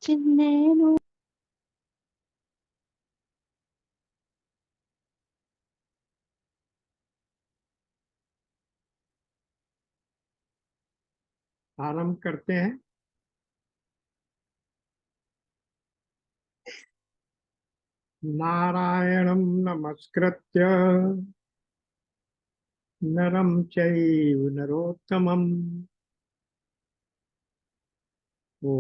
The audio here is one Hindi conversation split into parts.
చిన్నేను आरंभ करते हैं। नारायणं नमस्कृत्य नरं चैव नरोत्तमम् ओ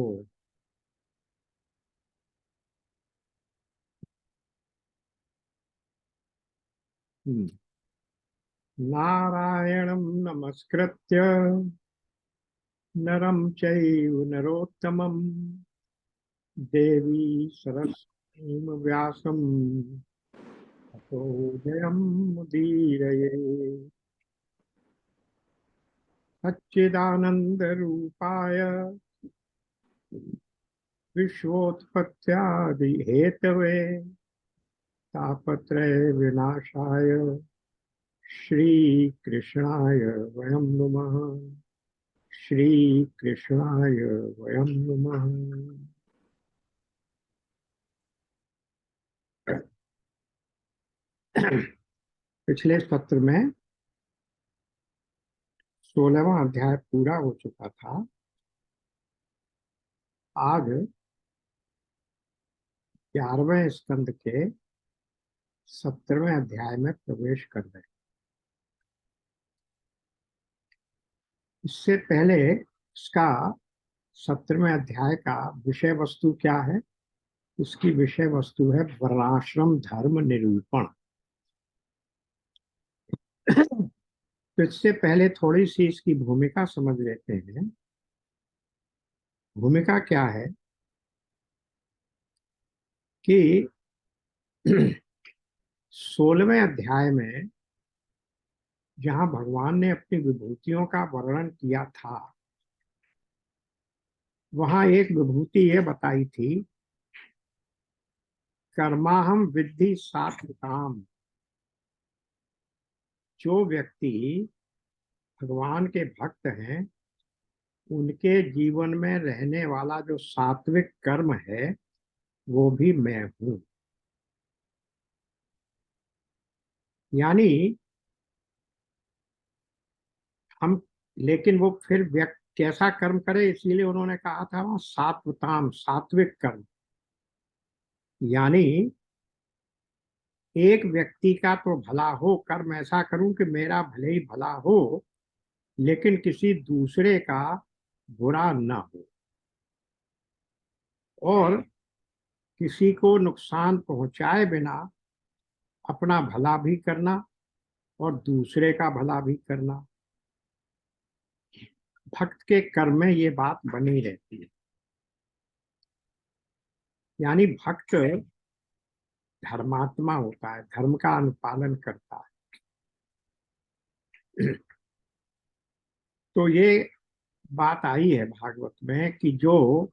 नारायणं नमस्कृत्य नरं चैव नरोत्तमम् देवी सरस्वतीं व्यासं ततो जयमुदीरये। सच्चिदानन्दरूपाय विश्वोत्पत्त्यादिहेतवे तापत्रय विनाशाय श्री कृष्णाय वयं नमः। श्री कृष्णाय वयं नमः। पिछले सत्र में 16वां अध्याय पूरा हो चुका था। आज 11वें स्कंद के 17वें अध्याय में प्रवेश कर रहे हैं। इससे पहले इसका 17वें अध्याय का विषय वस्तु क्या है? इसकी विषय वस्तु है वर्णाश्रम धर्म निरूपण। तो इससे पहले थोड़ी सी इसकी भूमिका समझ लेते हैं। भूमिका क्या है कि 16वें अध्याय में जहां भगवान ने अपनी विभूतियों का वर्णन किया था, वहां एक विभूति ये बताई थी, कर्माहम विद्धि सात्विकाम। जो व्यक्ति भगवान के भक्त हैं, उनके जीवन में रहने वाला जो सात्विक कर्म है वो भी मैं हूं। यानी हम, लेकिन वो फिर व्यक्ति कैसा कर्म करे, इसीलिए उन्होंने कहा था वहां सात्वताम, सात्विक कर्म। यानी एक व्यक्ति का तो भला हो, कर्म ऐसा करूं कि मेरा भले ही भला हो, लेकिन किसी दूसरे का बुरा न हो, और किसी को नुकसान पहुंचाए बिना अपना भला भी करना और दूसरे का भला भी करना। भक्त के कर्म में ये बात बनी रहती है। यानी भक्त धर्मात्मा होता है, धर्म का अनुपालन करता है। तो ये बात आई है भागवत में कि जो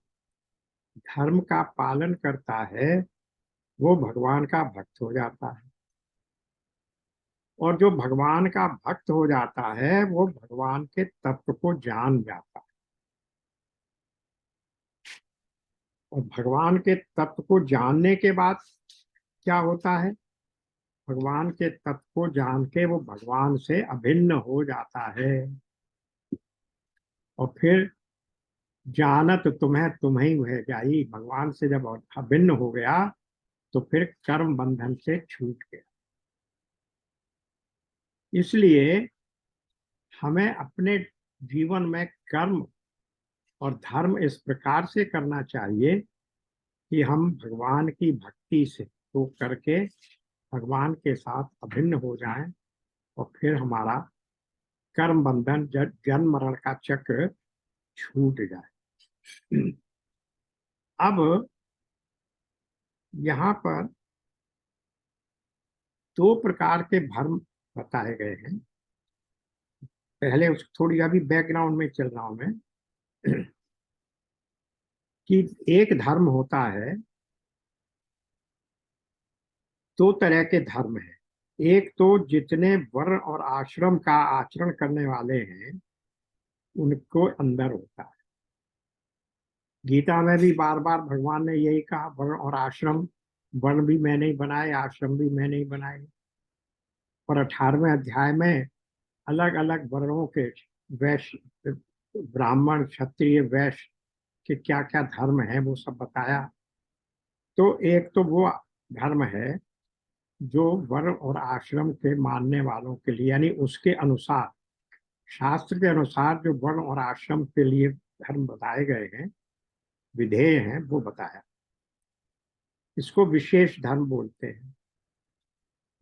धर्म का पालन करता है वो भगवान का भक्त हो जाता है, और जो भगवान का भक्त हो जाता है वो भगवान के तत्व को जान जाता है। और भगवान के तत्व को जानने के बाद क्या होता है? भगवान के तत्व को जान के वो भगवान से अभिन्न हो जाता है। और फिर जानत तुम्हें तुम्हें वह जाई, भगवान से जब अभिन्न हो गया तो फिर कर्म बंधन से छूट गया। इसलिए हमें अपने जीवन में कर्म और धर्म इस प्रकार से करना चाहिए कि हम भगवान की भक्ति से तो करके भगवान के साथ अभिन्न हो जाएं, और फिर हमारा कर्म बंधन, जन्म मरण का चक्र छूट जाए। अब यहाँ पर दो प्रकार के धर्म बताए गए हैं। पहले उस थोड़ी अभी बैकग्राउंड में चल रहा हूं मैं, कि एक धर्म होता है, दो तरह के धर्म है। एक तो जितने वर्ण और आश्रम का आचरण करने वाले हैं उनको अंदर होता है। गीता में भी बार बार भगवान ने यही कहा, वर्ण और आश्रम, वर्ण भी मैंने ही बनाए, आश्रम भी मैंने ही बनाए। और 18वें अध्याय में अलग अलग वर्णों के, वैश्य, ब्राह्मण, क्षत्रिय, वैश्य के क्या क्या धर्म है वो सब बताया। तो एक तो वो धर्म है जो वर्ण और आश्रम के मानने वालों के लिए, यानी उसके अनुसार, शास्त्र के अनुसार जो वर्ण और आश्रम के लिए धर्म बताए गए हैं, विधेय हैं, वो बताया। इसको विशेष धर्म बोलते हैं।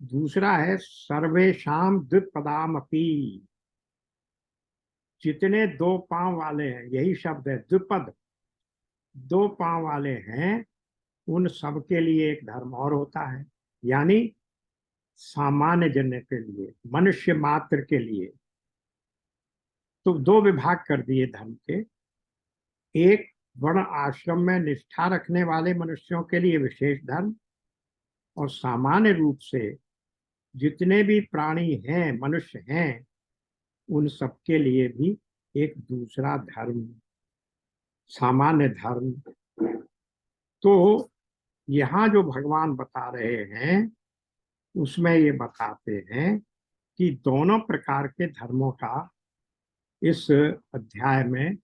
दूसरा है सर्वेशाम द्विपदामपि, जितने दो पांव वाले हैं, यही शब्द है द्विपद, दो पांव वाले हैं, उन सब के लिए एक धर्म और होता है। यानी सामान्य जन के लिए, मनुष्य मात्र के लिए। तो दो विभाग कर दिए धर्म के। एक, वर्ण आश्रम में निष्ठा रखने वाले मनुष्यों के लिए विशेष धर्म, और सामान्य रूप से जितने भी प्राणी हैं, मनुष्य हैं, उन सबके लिए भी एक दूसरा धर्म, सामान्य धर्म। तो यहाँ जो भगवान बता रहे हैं उसमें ये बताते हैं कि दोनों प्रकार के धर्मों का इस अध्याय में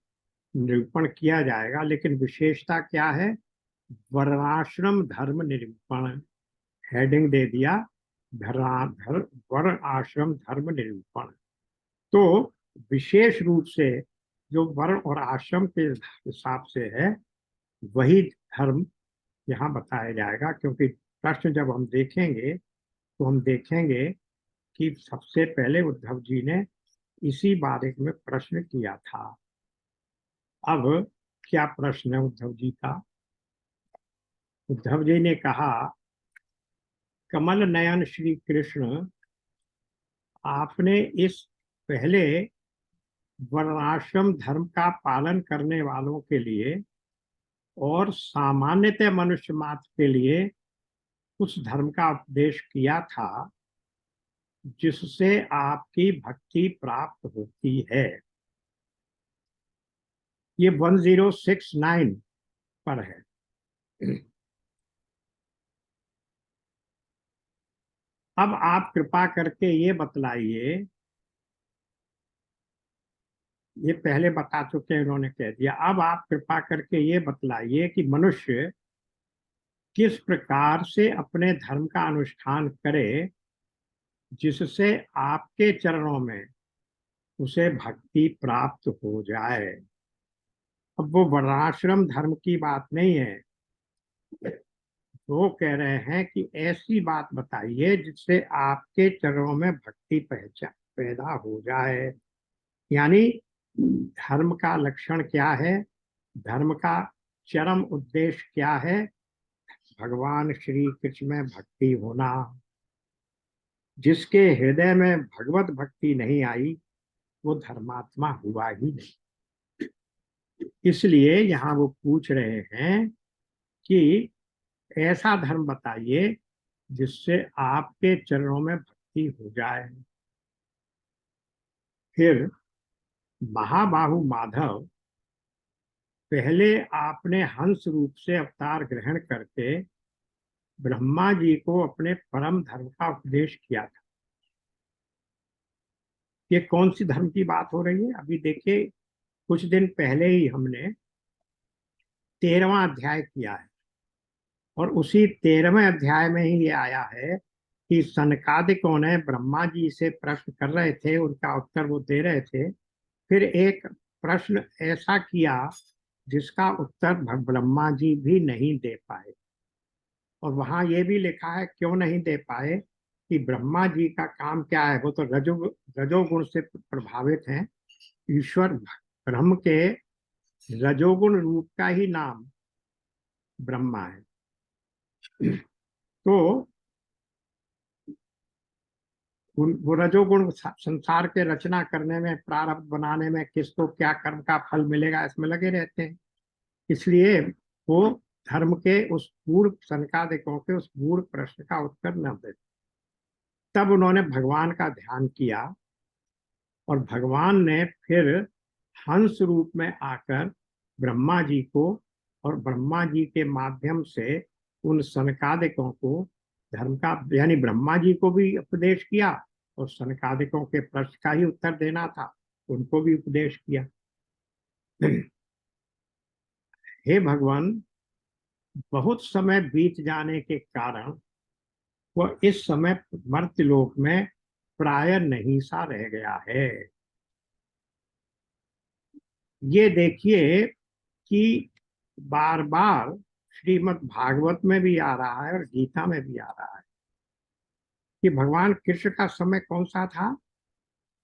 निरूपण किया जाएगा। लेकिन विशेषता क्या है? वर्णाश्रम धर्म निरूपण, हेडिंग दे दिया, वर्ण आश्रम धर्म निरूपण। तो विशेष रूप से जो वर्ण और आश्रम के हिसाब से है, वही धर्म यहाँ बताया जाएगा। क्योंकि प्रश्न जब हम देखेंगे तो हम देखेंगे कि सबसे पहले उद्धव जी ने इसी बारे में प्रश्न किया था। अब क्या प्रश्न है उद्धव जी का? उद्धव जी ने कहा, कमल नयन श्री कृष्ण, आपने इस पहले वर्णाश्रम धर्म का पालन करने वालों के लिए और सामान्यतः मनुष्य मात्र के लिए उस धर्म का उपदेश किया था जिससे आपकी भक्ति प्राप्त होती है। ये 1069 पर है। अब आप कृपा करके ये बतलाइए, ये पहले बता चुके हैं, उन्होंने कह दिया। अब आप कृपा करके ये बतलाइए कि मनुष्य किस प्रकार से अपने धर्म का अनुष्ठान करे जिससे आपके चरणों में उसे भक्ति प्राप्त हो जाए। अब वो वर्णाश्रम धर्म की बात नहीं है, वो कह रहे हैं कि ऐसी बात बताइए जिससे आपके चरणों में भक्ति पहचान पैदा हो जाए। यानी धर्म का लक्षण क्या है, धर्म का चरम उद्देश्य क्या है? भगवान श्री कृष्ण में भक्ति होना। जिसके हृदय में भगवत भक्ति नहीं आई वो धर्मात्मा हुआ ही नहीं। इसलिए यहाँ वो पूछ रहे हैं कि ऐसा धर्म बताइए जिससे आपके चरणों में भक्ति हो जाए। फिर महाबाहु माधव, पहले आपने हंस रूप से अवतार ग्रहण करके ब्रह्मा जी को अपने परम धर्म का उपदेश किया था। ये कौन सी धर्म की बात हो रही है? अभी देखिए, कुछ दिन पहले ही हमने 13वां अध्याय किया है, और उसी 13वें अध्याय में ही ये आया है कि सनकादिकों ने ब्रह्मा जी से प्रश्न कर रहे थे, उनका उत्तर वो दे रहे थे। फिर एक प्रश्न ऐसा किया जिसका उत्तर ब्रह्मा जी भी नहीं दे पाए। और वहां ये भी लिखा है क्यों नहीं दे पाए, कि ब्रह्मा जी का काम क्या है, वो तो रजोगुण से प्रभावित हैं। ईश्वर ब्रह्म के रजोगुण रूप का ही नाम ब्रह्मा है। तो वो रजोगुण संसार के रचना करने में, प्रारब्ध बनाने में, किसको क्या कर्म का फल मिलेगा, इसमें लगे रहते हैं। इसलिए वो धर्म के उस पूर्व संकादिकों के उस पूर्व प्रश्न का उत्तर न दे। तब उन्होंने भगवान का ध्यान किया और भगवान ने फिर हंस रूप में आकर ब्रह्मा जी को और ब्रह्मा जी के माध्यम से उन सनकादिकों को धर्म का, यानी ब्रह्मा जी को भी उपदेश किया और सनकादिकों के प्रश्न का ही उत्तर देना था, उनको भी उपदेश किया। हे भगवान, बहुत समय बीत जाने के कारण वह इस समय मर्त्यलोक में प्राय नहीं सा रह गया है। ये देखिए कि बार बार श्रीमद् भागवत में भी आ रहा है और गीता में भी आ रहा है कि भगवान कृष्ण का समय कौन सा था?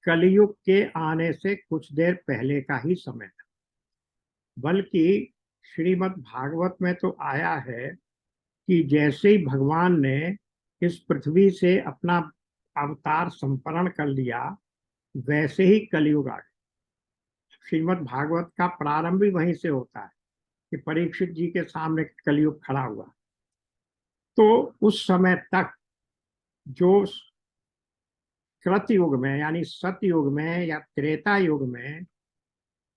कलयुग के आने से कुछ देर पहले का ही समय था। बल्कि श्रीमद् भागवत में तो आया है कि जैसे ही भगवान ने इस पृथ्वी से अपना अवतार संपन्न कर लिया, वैसे ही कलयुग आ गया। श्रीमद् भागवत का प्रारंभ भी वहीं से होता है कि परीक्षित जी के सामने कलयुग खड़ा हुआ। तो उस समय तक जो कृतयुग में यानी सतयुग में या त्रेता युग में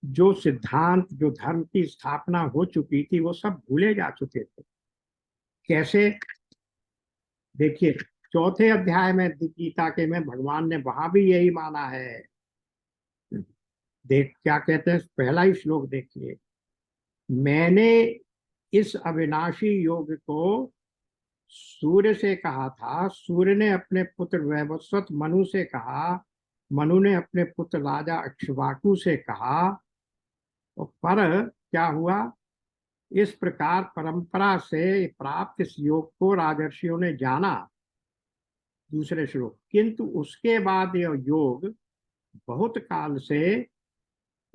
जो सिद्धांत, जो धर्म की स्थापना हो चुकी थी, वो सब भूले जा चुके थे। कैसे? देखिए, चौथे अध्याय में गीता के में भगवान ने वहां भी यही माना है। देख क्या कहते हैं, पहला ही श्लोक देखिए। मैंने इस अविनाशी योग को सूर्य से कहा था, सूर्य ने अपने पुत्र वैवस्वत मनु से कहा, मनु ने अपने पुत्र राजा इक्ष्वाकु से कहा, और पर क्या हुआ? इस प्रकार परंपरा से प्राप्त इस योग को राजर्षियों ने जाना। दूसरे श्लोक, किंतु उसके बाद यह योग बहुत काल से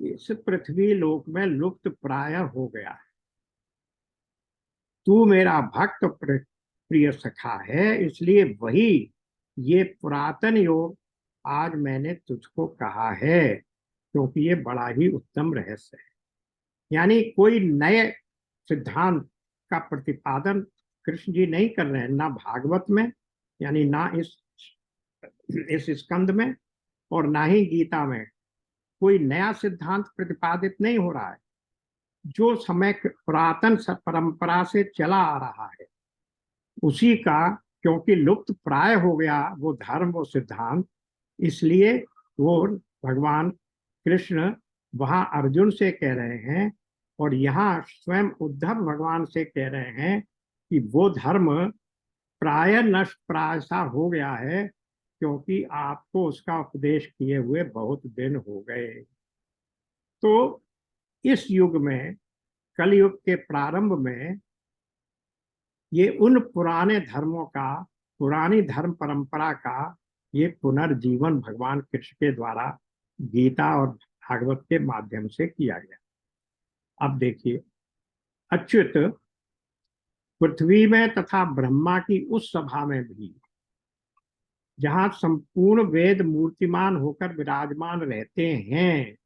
इस पृथ्वी लोक में लुप्त प्राय हो गया है। तू मेरा भक्त प्रिय सखा है, इसलिए वही ये पुरातन योग आज मैंने तुझको कहा है, क्योंकि ये बड़ा ही उत्तम रहस्य है। यानी कोई नए सिद्धांत का प्रतिपादन कृष्ण जी नहीं कर रहे हैं, ना भागवत में, यानी ना इस स्कंद में, और ना ही गीता में कोई नया सिद्धांत प्रतिपादित नहीं हो रहा है। जो समय पुरातन परंपरा से चला आ रहा है उसी का, क्योंकि लुप्त प्राय हो गया वो धर्म, वो सिद्धांत, इसलिए वो भगवान कृष्ण वहां अर्जुन से कह रहे हैं और यहाँ स्वयं उद्धव भगवान से कह रहे हैं कि वो धर्म प्राय नष्ट प्राय सा हो गया है, क्योंकि आपको उसका उपदेश किए हुए बहुत दिन हो गए। तो इस युग में, कलयुग के प्रारंभ में, ये उन पुराने धर्मों का, पुरानी धर्म परंपरा का ये पुनर्जीवन भगवान कृष्ण के द्वारा गीता और भागवत के माध्यम से किया गया। अब देखिए, अच्युत पृथ्वी में तथा ब्रह्मा की उस सभा में भी जहां संपूर्ण वेद मूर्तिमान होकर विराजमान रहते हैं,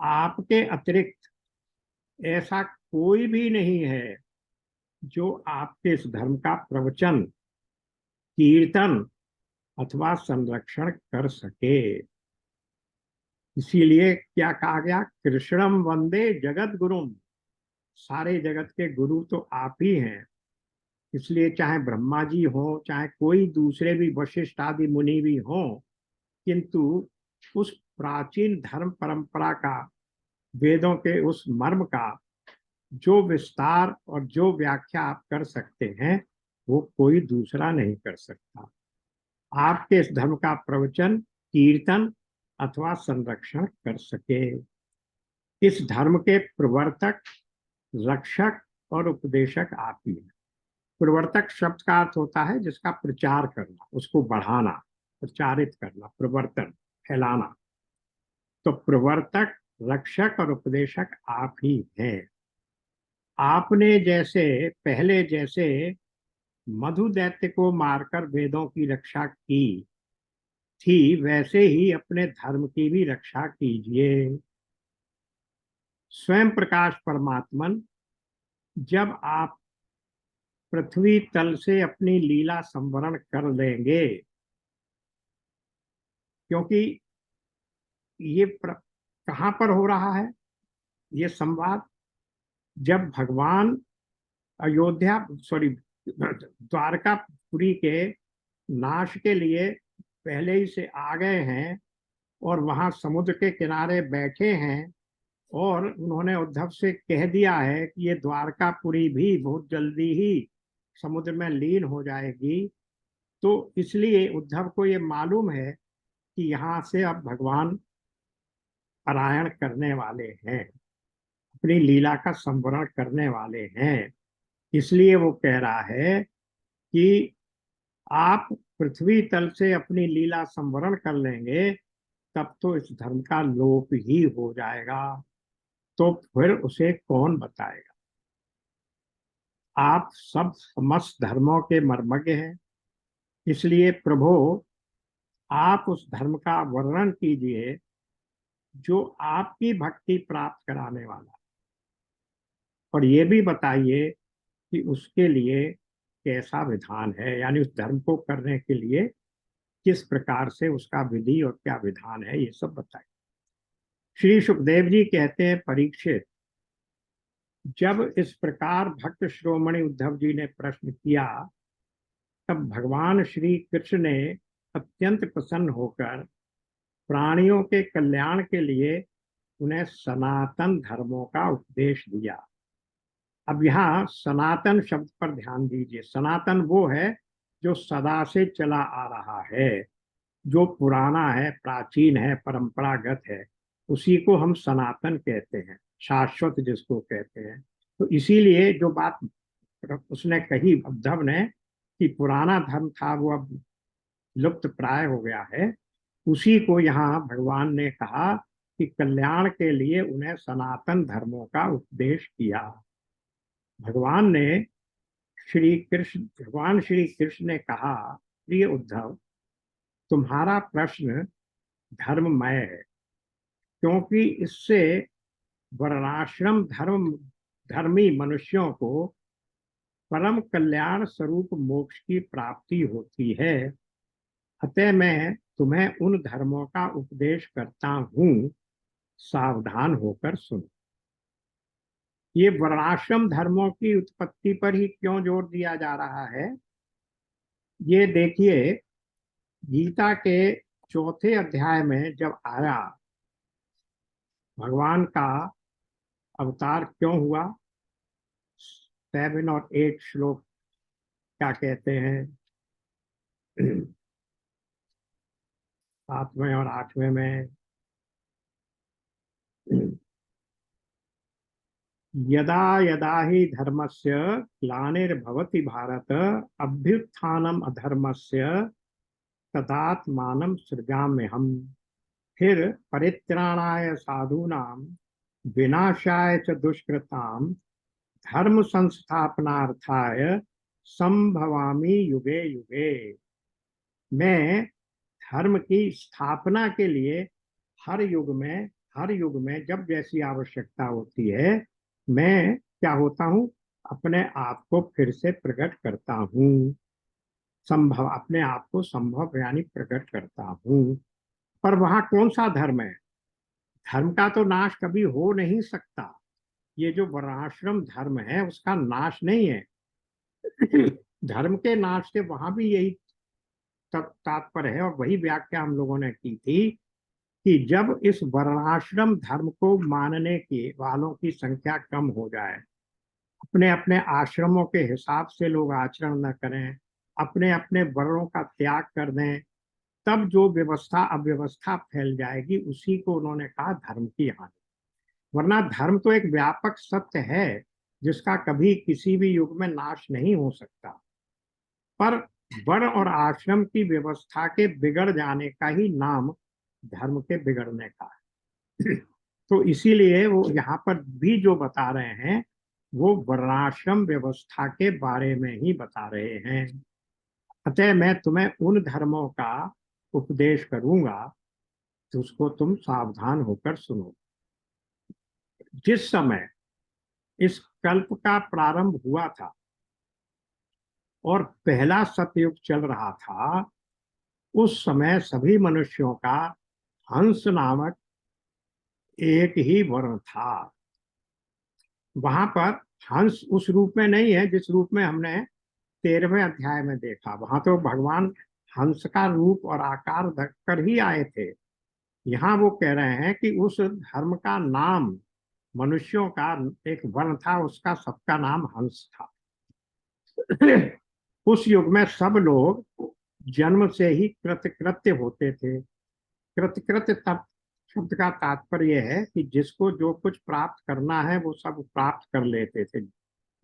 आपके अतिरिक्त ऐसा कोई भी नहीं है जो आपके इस धर्म का प्रवचन, कीर्तन अथवा संरक्षण कर सके। इसीलिए क्या कहा गया? कृष्णम वंदे जगत गुरुम। सारे जगत के गुरु तो आप ही हैं। इसलिए चाहे ब्रह्मा जी हो, चाहे कोई दूसरे भी वशिष्ठ आदि मुनि भी हो, किंतु उस प्राचीन धर्म परंपरा का, वेदों के उस मर्म का जो विस्तार और जो व्याख्या आप कर सकते हैं, वो कोई दूसरा नहीं कर सकता। आपके इस धर्म का प्रवचन, कीर्तन अथवा संरक्षण कर सके। इस धर्म के प्रवर्तक, रक्षक और उपदेशक आप ही हैं। प्रवर्तक शब्द का अर्थ होता है जिसका प्रचार करना, उसको बढ़ाना, प्रचारित करना, प्रवर्तन, फैलाना। तो प्रवर्तक, रक्षक और उपदेशक आप ही हैं। आपने जैसे पहले जैसे मधु दैत्य को मारकर वेदों की रक्षा की थी, वैसे ही अपने धर्म की भी रक्षा कीजिए। स्वयं प्रकाश परमात्मन जब आप पृथ्वी तल से अपनी लीला संवरण कर लेंगे, क्योंकि ये कहां पर हो रहा है ये संवाद? जब भगवान अयोध्या द्वारकापुरी के नाश के लिए पहले ही से आ गए हैं और वहां समुद्र के किनारे बैठे हैं और उन्होंने उद्धव से कह दिया है कि ये द्वारकापुरी भी बहुत जल्दी ही समुद्र में लीन हो जाएगी, तो इसलिए उद्धव को ये मालूम है कि यहाँ से अब भगवान पलायन करने वाले हैं, अपनी लीला का संवरण करने वाले हैं। इसलिए वो कह रहा है कि आप पृथ्वी तल से अपनी लीला संवरण कर लेंगे तब तो इस धर्म का लोप ही हो जाएगा, तो फिर उसे कौन बताएगा। आप सब समस्त धर्मों के मर्मज्ञ हैं, इसलिए प्रभु आप उस धर्म का वर्णन कीजिए जो आपकी भक्ति प्राप्त कराने वाला, और ये भी बताइए कि उसके लिए कैसा विधान है, यानी उस धर्म को करने के लिए किस प्रकार से उसका विधि और क्या विधान है, ये सब बताइए। श्री सुखदेव जी कहते हैं, परीक्षित, जब इस प्रकार भक्त शिरोमणि उद्धव जी ने प्रश्न किया तब भगवान श्री कृष्ण ने अत्यंत प्रसन्न होकर प्राणियों के कल्याण के लिए उन्हें सनातन धर्मों का उपदेश दिया। अब यहाँ सनातन शब्द पर ध्यान दीजिए। सनातन वो है जो सदा से चला आ रहा है, जो पुराना है, प्राचीन है, परंपरागत है, उसी को हम सनातन कहते हैं, शाश्वत जिसको कहते हैं। तो इसीलिए जो बात उसने कही उद्धव ने कि पुराना धर्म था वो अब लुप्त प्राय हो गया है, उसी को यहाँ भगवान ने कहा कि कल्याण के लिए उन्हें सनातन धर्मों का उपदेश किया। भगवान श्री कृष्ण ने कहा, प्रिय उद्धव, तुम्हारा प्रश्न धर्ममय है, क्योंकि इससे वर्णाश्रम धर्मी मनुष्यों को परम कल्याण स्वरूप मोक्ष की प्राप्ति होती है। अतः मैं तुम्हें उन धर्मों का उपदेश करता हूँ, सावधान होकर सुनो। ये वर्णाश्रम धर्मों की उत्पत्ति पर ही क्यों जोर दिया जा रहा है, ये देखिए। गीता के चौथे अध्याय में जब आया भगवान का अवतार क्यों हुआ, 7 और 8 श्लोक क्या कहते हैं, 7वें और 8वें में, यदा यदा ही धर्मस्य ग्लानिर्भवति भारत अभ्युत्थानम अधर्मस्य तदात्मानं सृजाम्यहम्। फिर परित्राणाय साधूनां विनाशाय च दुष्कृतां धर्म संस्थापनार्थाय संभवामि युगे युगे। मैं धर्म की स्थापना के लिए हर युग में जब जैसी आवश्यकता होती है, मैं क्या होता हूँ, अपने आप को फिर से प्रकट करता हूँ, अपने आप को संभव यानी प्रकट करता हूँ। पर वहां कौन सा धर्म है, धर्म का तो नाश कभी हो नहीं सकता। ये जो वर्णाश्रम धर्म है उसका नाश नहीं है। धर्म के नाश से वहां भी यही तात्पर्य है, और वही व्याख्या हम लोगों ने की थी कि जब इस वर्णाश्रम धर्म को मानने के वालों की संख्या कम हो जाए, अपने अपने आश्रमों के हिसाब से लोग आचरण न करें, अपने अपने वर्णों का त्याग कर दें, तब जो व्यवस्था अव्यवस्था फैल जाएगी, उसी को उन्होंने कहा धर्म की हानि। वरना धर्म तो एक व्यापक सत्य है जिसका कभी किसी भी युग में नाश नहीं हो सकता, पर वर्ण और आश्रम की व्यवस्था के बिगड़ जाने का ही नाम धर्म के बिगड़ने का है। तो इसीलिए वो यहाँ पर भी जो बता रहे हैं वो वर्णाश्रम व्यवस्था के बारे में ही बता रहे हैं। अतः मैं तुम्हें उन धर्मों का उपदेश करूंगा तो उसको तुम सावधान होकर सुनो। जिस समय इस कल्प का प्रारंभ हुआ था और पहला सतयुग चल रहा था, उस समय सभी मनुष्यों का हंस नामक एक ही वर्ण था। वहां पर हंस उस रूप में नहीं है जिस रूप में हमने 13वें अध्याय में देखा। वहां तो भगवान हंस का रूप और आकार धर कर ही आए थे। यहाँ वो कह रहे हैं कि उस धर्म का नाम, मनुष्यों का एक वर्ण था, उसका सबका नाम हंस था। उस युग में सब लोग जन्म से ही कृतकृत्य होते थे। कृतकृत्य तब शब्द का तात्पर्य है कि जिसको जो कुछ प्राप्त करना है वो सब प्राप्त कर लेते थे।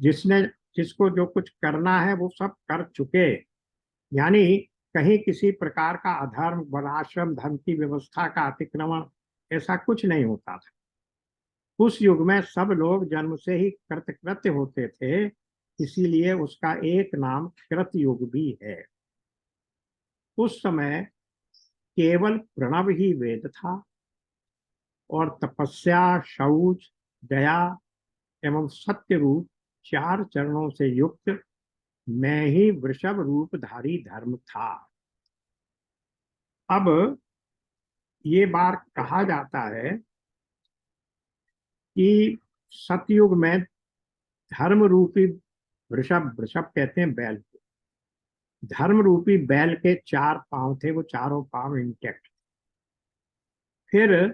जिसने जिसको जो कुछ करना है वो सब कर चुके। यानी कहीं किसी प्रकार का अधर्म, वर्णाश्रम, धर्म की व्यवस्था का अतिक्रमण ऐसा कुछ नहीं होता था। उस युग में सब लोग जन्म से ही कृतकृत्य होते थे, इसीलिए उसका एक नाम कृतयुग भी है। उस समय केवल प्रणव ही वेद था और तपस्या, शौच, दया एवं सत्य रूप 4 चरणों से युक्त मैं ही वृषभ रूपधारी धर्म था। अब ये बार कहा जाता है कि सतयुग में धर्म रूपी वृषभ, वृषभ कहते हैं बैल को, धर्म रूपी बैल के 4 पांव थे, वो चारों पांव इंटेक्ट। फिर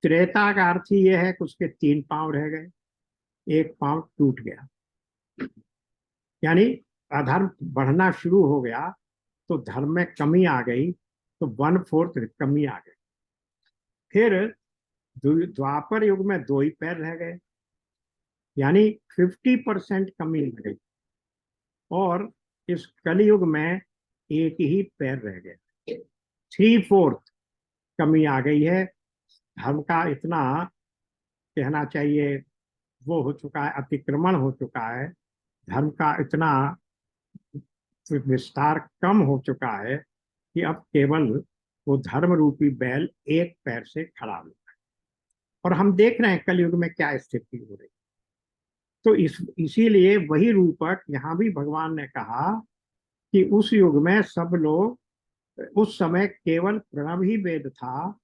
त्रेता का अर्थ ही यह है कि उसके 3 पांव रह गए, एक पांव टूट गया। यानी अधर्म बढ़ना शुरू हो गया तो धर्म में कमी आ गई, तो 1/4 कमी आ गई। फिर द्वापर युग में 2 ही पैर रह गए, यानी 50% कमी आ गई। और इस कलयुग में एक ही पैर रह गए, 3/4 कमी आ गई है। धर्म का इतना, कहना चाहिए, वो हो चुका है, अतिक्रमण हो चुका है। धर्म का इतना विस्तार कम हो चुका है कि अब केवल वो धर्म रूपी बैल एक पैर से खड़ा हो। और हम देख रहे हैं कलयुग में क्या स्थिति हो रही। तो इसीलिए वही रूपक यहाँ भी भगवान ने कहा कि उस युग में सब लोग, उस समय केवल प्रणव ही वेद था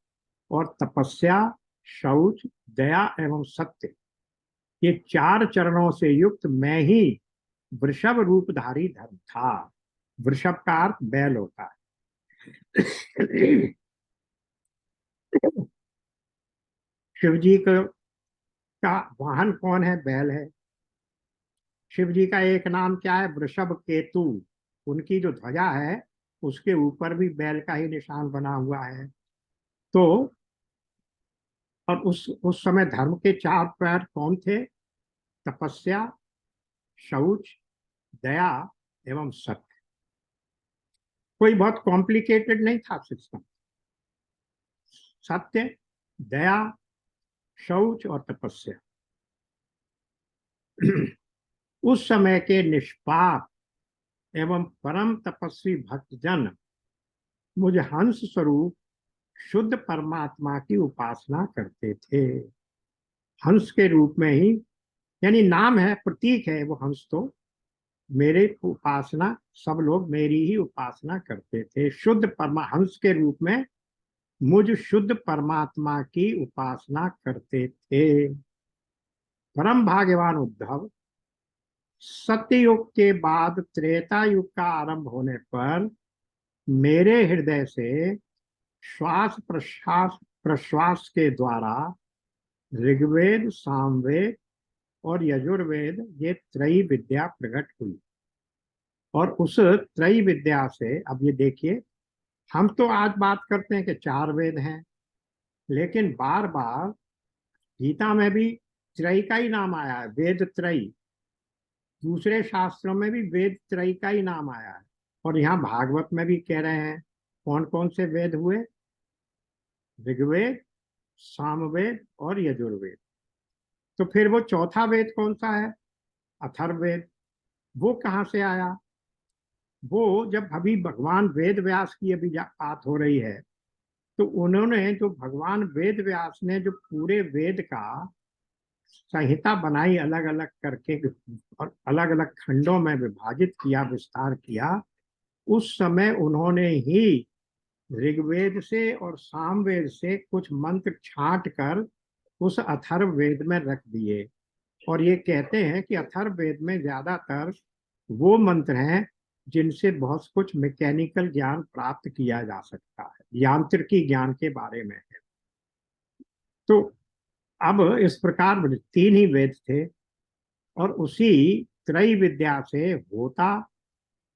और तपस्या, शौच, दया एवं सत्य, ये 4 चरणों से युक्त मैं ही वृषभ रूपधारी धर्म था। वृषभ का अर्थ बैल होता है। शिव जी का वाहन कौन है? बैल है। शिव जी का एक नाम क्या है? वृषभ केतु। उनकी जो ध्वजा है उसके ऊपर भी बैल का ही निशान बना हुआ है। तो और उस समय धर्म के 4 पैर कौन थे? तपस्या, शौच, दया एवं सत्य। कोई बहुत कॉम्प्लिकेटेड नहीं था सिस्टम। सत्य, दया, शौच और तपस्या। उस समय के निष्पाप एवं परम तपस्वी भक्तजन मुझ हंस स्वरूप शुद्ध परमात्मा की उपासना करते थे। हंस के रूप में ही, यानी नाम है, प्रतीक है वो हंस। तो मेरे उपासना, सब लोग मेरी ही उपासना करते थे। शुद्ध परमा हंस के रूप में मुझ शुद्ध परमात्मा की उपासना करते थे। परम भाग्यवान उद्धव, सत्ययुग के बाद त्रेता युग का आरंभ होने पर मेरे हृदय से श्वास प्रश्वास प्रश्वास के द्वारा ऋग्वेद, सामवेद और यजुर्वेद, ये त्रयी विद्या प्रकट हुई। और उस त्रयी विद्या से, अब ये देखिए, हम तो आज बात करते हैं कि 4 वेद हैं, लेकिन बार बार गीता में भी त्रयी का ही नाम आया है, वेद त्रयी। दूसरे शास्त्रों में भी वेद त्रयी का ही नाम आया है। और यहाँ भागवत में भी कह रहे हैं कौन कौन से वेद हुए? ऋग्वेद, सामवेद और यजुर्वेद। तो फिर वो चौथा वेद कौन सा है? अथर्ववेद। वो कहाँ से आया? वो जब अभी भगवान वेद व्यास की अभी बात हो रही है, तो उन्होंने, जो भगवान वेद व्यास ने जो पूरे वेद का संहिता बनाई अलग अलग करके और अलग अलग खंडों में विभाजित किया, विस्तार किया, उस समय उन्होंने ही ऋग्वेद से और सामवेद से कुछ मंत्र छांट कर उस अथर्ववेद में रख दिए। और ये कहते हैं कि अथर्ववेद में ज्यादातर वो मंत्र हैं जिनसे बहुत कुछ मैकेनिकल ज्ञान प्राप्त किया जा सकता है, यांत्रिकी ज्ञान के बारे में है। तो अब इस प्रकार तीन ही वेद थे, और उसी त्रय विद्या से होता,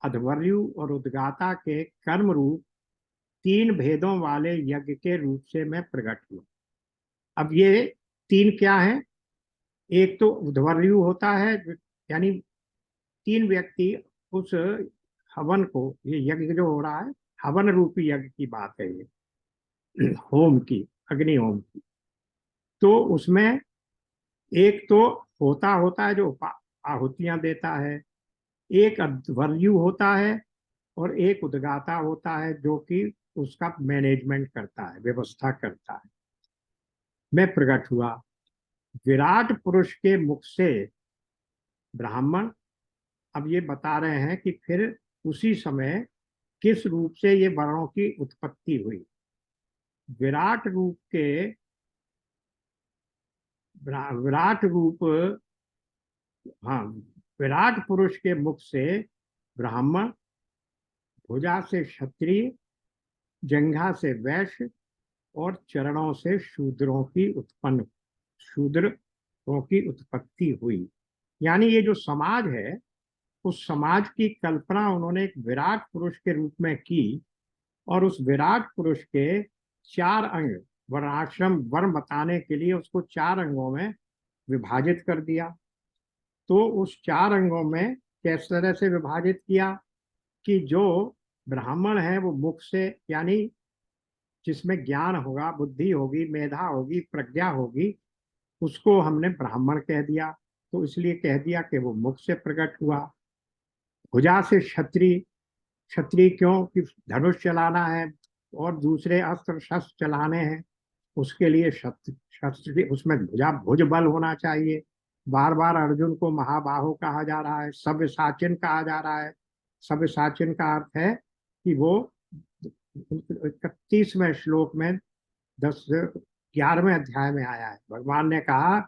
अध्वर्यु और उद्गाता के कर्म रूप तीन भेदों वाले यज्ञ के रूप से मैं प्रकट हुआ। अब ये तीन क्या है? एक तो उध्वर्यु होता है, यानी तीन व्यक्ति उस हवन को, ये यज्ञ जो हो रहा है हवन रूपी यज्ञ की बात है, ये होम की, अग्नि होम की। तो उसमें एक तो होता होता है जो आहुतियां देता है, एक अध्वर्यु होता है, और एक उद्गाता होता है जो कि उसका मैनेजमेंट करता है, व्यवस्था करता है। मैं प्रकट हुआ, विराट पुरुष के मुख से ब्राह्मण। अब ये बता रहे हैं कि फिर उसी समय किस रूप से ये वर्णों की उत्पत्ति हुई। विराट रूप के, विराट रूप, हाँ, विराट पुरुष के मुख से ब्राह्मण, भुजा से क्षत्रिय, जंघा से वैश्य, और चरणों से शूद्रों की उत्पत्ति हुई। यानी ये जो समाज है, उस समाज की कल्पना उन्होंने एक विराट पुरुष के रूप में की, और उस विराट पुरुष के चार अंग, वर्णाश्रम वर्ण बताने के लिए उसको चार अंगों में विभाजित कर दिया। तो उस चार अंगों में किस तरह से विभाजित किया कि जो ब्राह्मण है वो मुख से, यानी जिसमें ज्ञान होगा, बुद्धि होगी, मेधा होगी, प्रज्ञा होगी, उसको हमने ब्राह्मण कह दिया। तो इसलिए कह दिया कि वो मुख से प्रकट हुआ। भुजा से क्षत्रिय, क्षत्रिय क्यों कि धनुष चलाना है और दूसरे अस्त्र शस्त्र चलाने हैं, उसके लिए शस्त्र शस्त्र उसमें भुज बल होना चाहिए। बार बार अर्जुन को महाबाहु कहा जा रहा है, सव्यसाचिन कहा जा रहा है। सव्यसाचिन का अर्थ है कि वो 31वें श्लोक में 11वें अध्याय में आया है। भगवान ने कहा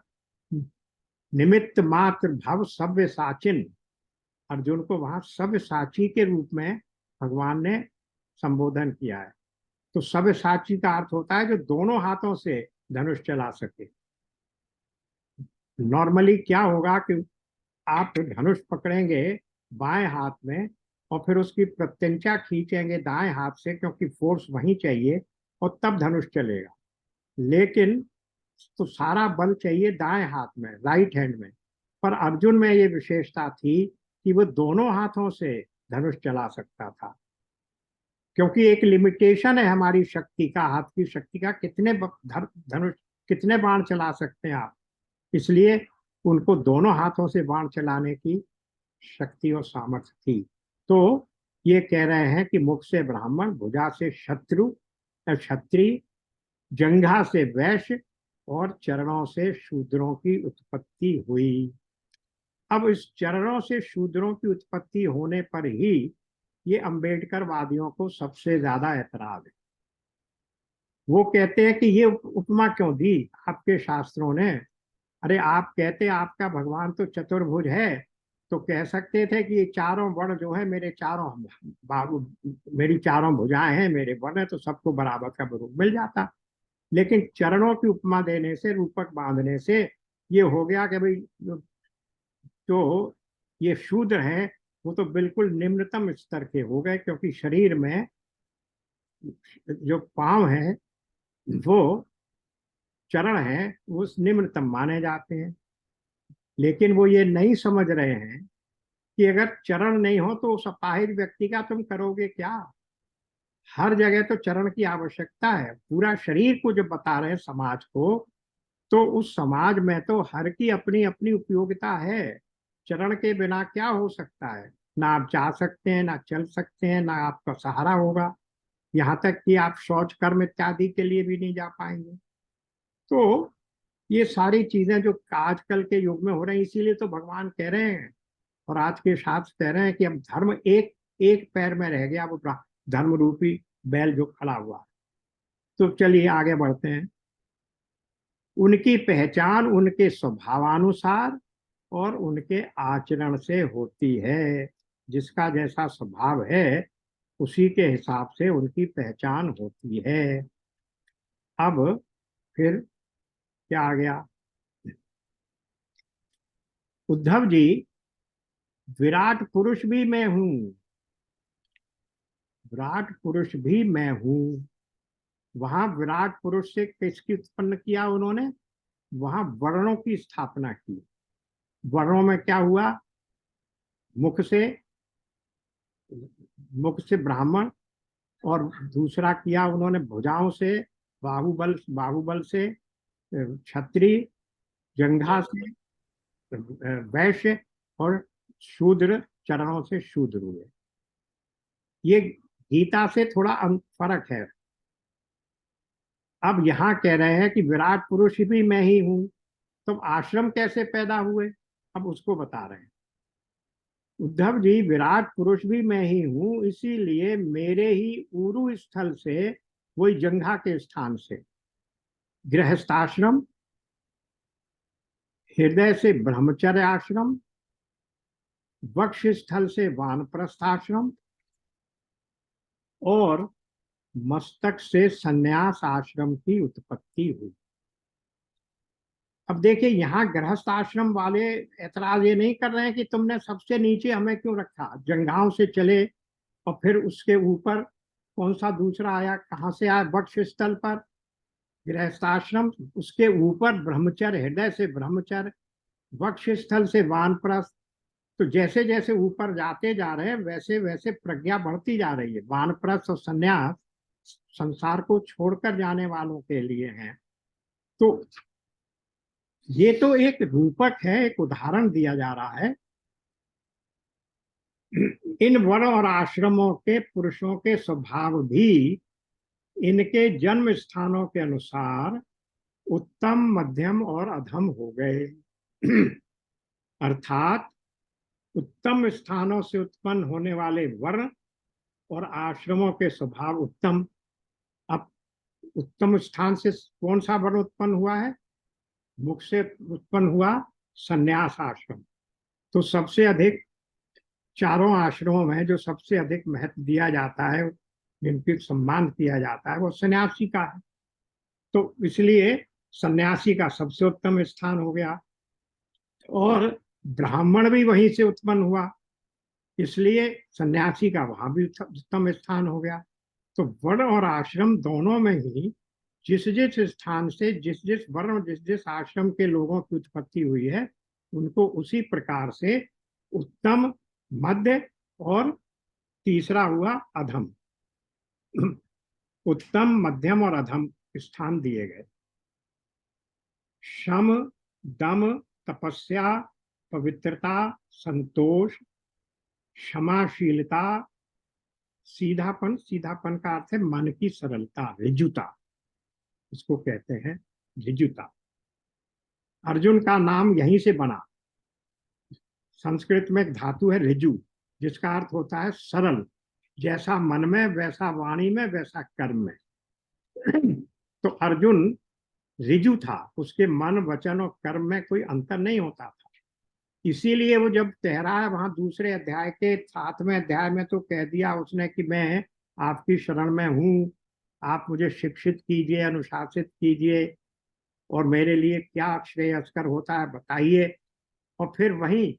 निमित्त मात्र भव सव्यसाचिन, अर्जुन को वहां सव्यसाची के रूप में भगवान ने संबोधन किया है। तो सव्यसाची का अर्थ होता है जो दोनों हाथों से धनुष चला सके। नॉर्मली क्या होगा कि आप धनुष पकड़ेंगे बाएं हाथ में, और फिर उसकी प्रत्यंचा खींचेंगे दाएं हाथ से, क्योंकि फोर्स वहीं चाहिए, और तब धनुष चलेगा। लेकिन तो सारा बल चाहिए दाएं हाथ में, राइट हैंड में। पर अर्जुन में ये विशेषता थी कि वो दोनों हाथों से धनुष चला सकता था, क्योंकि एक लिमिटेशन है हमारी शक्ति का, हाथ की शक्ति का, कितने धनुष, कितने बाण चला सकते हैं आप। इसलिए उनको दोनों हाथों से बाण चलाने की शक्ति और सामर्थ्य थी। तो ये कह रहे हैं कि मुख से ब्राह्मण, भुजा से क्षत्रिय, जंघा से वैश्य, और चरणों से शूद्रों की उत्पत्ति हुई। अब इस चरणों से शूद्रों की उत्पत्ति होने पर ही ये अंबेडकर वादियों को सबसे ज्यादा ऐतराज है। वो कहते हैं कि ये उपमा क्यों दी आपके शास्त्रों ने? अरे आप कहते आपका भगवान तो चतुर्भुज है, तो कह सकते थे कि ये चारों वर्ण जो है मेरे चारों बाबू, मेरी चारों भुजाएं हैं, मेरे वर्ण है, तो सबको बराबर का रूप मिल जाता। लेकिन चरणों की उपमा देने से, रूपक बांधने से ये हो गया कि भाई जो ये शूद्र है वो तो बिल्कुल निम्नतम स्तर के हो गए, क्योंकि शरीर में जो पांव है, वो चरण है, वो निम्नतम माने जाते हैं। लेकिन वो ये नहीं समझ रहे हैं कि अगर चरण नहीं हो तो उस अपाहिज व्यक्ति का तुम करोगे क्या। हर जगह तो चरण की आवश्यकता है, पूरा शरीर को जब बता रहे हैं समाज को, तो उस समाज में तो हर की अपनी अपनी उपयोगिता है। चरण के बिना क्या हो सकता है? ना आप जा सकते हैं, ना चल सकते हैं, ना आपका सहारा होगा, यहाँ तक कि आप शौच कर्म इत्यादि के लिए भी नहीं जा पाएंगे। तो ये सारी चीजें जो आजकल के युग में हो रही हैं, इसीलिए तो भगवान कह रहे हैं और आज के शास्त्र कह रहे हैं कि अब धर्म एक एक पैर में रह गया, वो धर्म रूपी बैल जो खड़ा हुआ। तो चलिए आगे बढ़ते हैं। उनकी पहचान उनके स्वभावानुसार और उनके आचरण से होती है। जिसका जैसा स्वभाव है उसी के हिसाब से उनकी पहचान होती है। अब फिर क्या आ गया? उद्धव जी, विराट पुरुष भी मैं हूं, विराट पुरुष भी मैं हूं। वहां विराट पुरुष से किसकी उत्पन्न किया उन्होंने? वहां वर्णों की स्थापना की। वर्णों में क्या हुआ? मुख से, मुख से ब्राह्मण, और दूसरा किया उन्होंने भुजाओं से, बाहुबल, बाहुबल से क्षत्रिय, जंघा से वैश्य, और शूद्र, चरणों से शूद्र हुए। ये गीता से थोड़ा फर्क है। अब यहाँ कह रहे हैं कि विराट पुरुष भी मैं ही हूं, तो आश्रम कैसे पैदा हुए? अब उसको बता रहे हैं। उद्धव जी, विराट पुरुष भी मैं ही हूं, इसीलिए मेरे ही उरु स्थल से, वही जंघा के स्थान से, गृहस्थाश्रम, हृदय से ब्रह्मचर्य आश्रम, वक्ष स्थल से वानप्रस्थ आश्रम, और मस्तक से संन्यास आश्रम की उत्पत्ति हुई। अब देखिए, यहाँ गृहस्थ आश्रम वाले ऐतराज ये नहीं कर रहे हैं कि तुमने सबसे नीचे हमें क्यों रखा, जंघाओं से चले और फिर उसके ऊपर कौन सा दूसरा आया, कहाँ से आया? वक्ष स्थल पर गृहस्थाश्रम, उसके ऊपर ब्रह्मचर्य, हृदय से ब्रह्मचर्य, वक्ष स्थल से वानप्रस्थ। तो जैसे जैसे ऊपर जाते जा रहे हैं वैसे वैसे प्रज्ञा बढ़ती जा रही है। वानप्रस्थ और संन्यास संसार को छोड़कर जाने वालों के लिए हैं। तो ये तो एक रूपक है, एक उदाहरण दिया जा रहा है। इन वर्ण और आश्रमों के पुरुषों के स्वभाव भी इनके जन्म स्थानों के अनुसार उत्तम, मध्यम और अधम हो गए। अर्थात उत्तम स्थानों से उत्पन्न होने वाले वर्ण और आश्रमों के स्वभाव उत्तम। अब उत्तम स्थान से कौन सा वर्ण उत्पन्न हुआ है? मुख से उत्पन्न हुआ संन्यास आश्रम। तो सबसे अधिक चारों आश्रमों में जो सबसे अधिक महत्व दिया जाता है, जिनकी सम्मान किया जाता है, वो सन्यासी का है। तो इसलिए सन्यासी का सबसे उत्तम स्थान हो गया। और ब्राह्मण भी वहीं से उत्पन्न हुआ, इसलिए सन्यासी का वहां भी उत्तम स्थान हो गया। तो वर्ण और आश्रम दोनों में ही जिस जिस स्थान से जिस जिस वर्ण, जिस जिस आश्रम के लोगों की उत्पत्ति हुई है, उनको उसी प्रकार से उत्तम, मध्य और तीसरा हुआ अधम, उत्तम, मध्यम और अधम स्थान दिए गए। शम, दम, तपस्या, पवित्रता, संतोष, क्षमाशीलता, सीधापन, सीधापन का अर्थ है मन की सरलता, ऋजुता, इसको कहते हैं ऋजुता। अर्जुन का नाम यहीं से बना। संस्कृत में एक धातु है ऋजु, जिसका अर्थ होता है सरल। जैसा मन में वैसा वाणी में वैसा कर्म में। तो अर्जुन ऋजु था, उसके मन, वचन और कर्म में कोई अंतर नहीं होता था। इसीलिए वो जब कह रहा है वहां दूसरे अध्याय के 7वें अध्याय में, तो कह दिया उसने कि मैं आपकी शरण में हूं, आप मुझे शिक्षित कीजिए, अनुशासित कीजिए, और मेरे लिए क्या श्रेयस्कर होता है बताइए। और फिर वहीं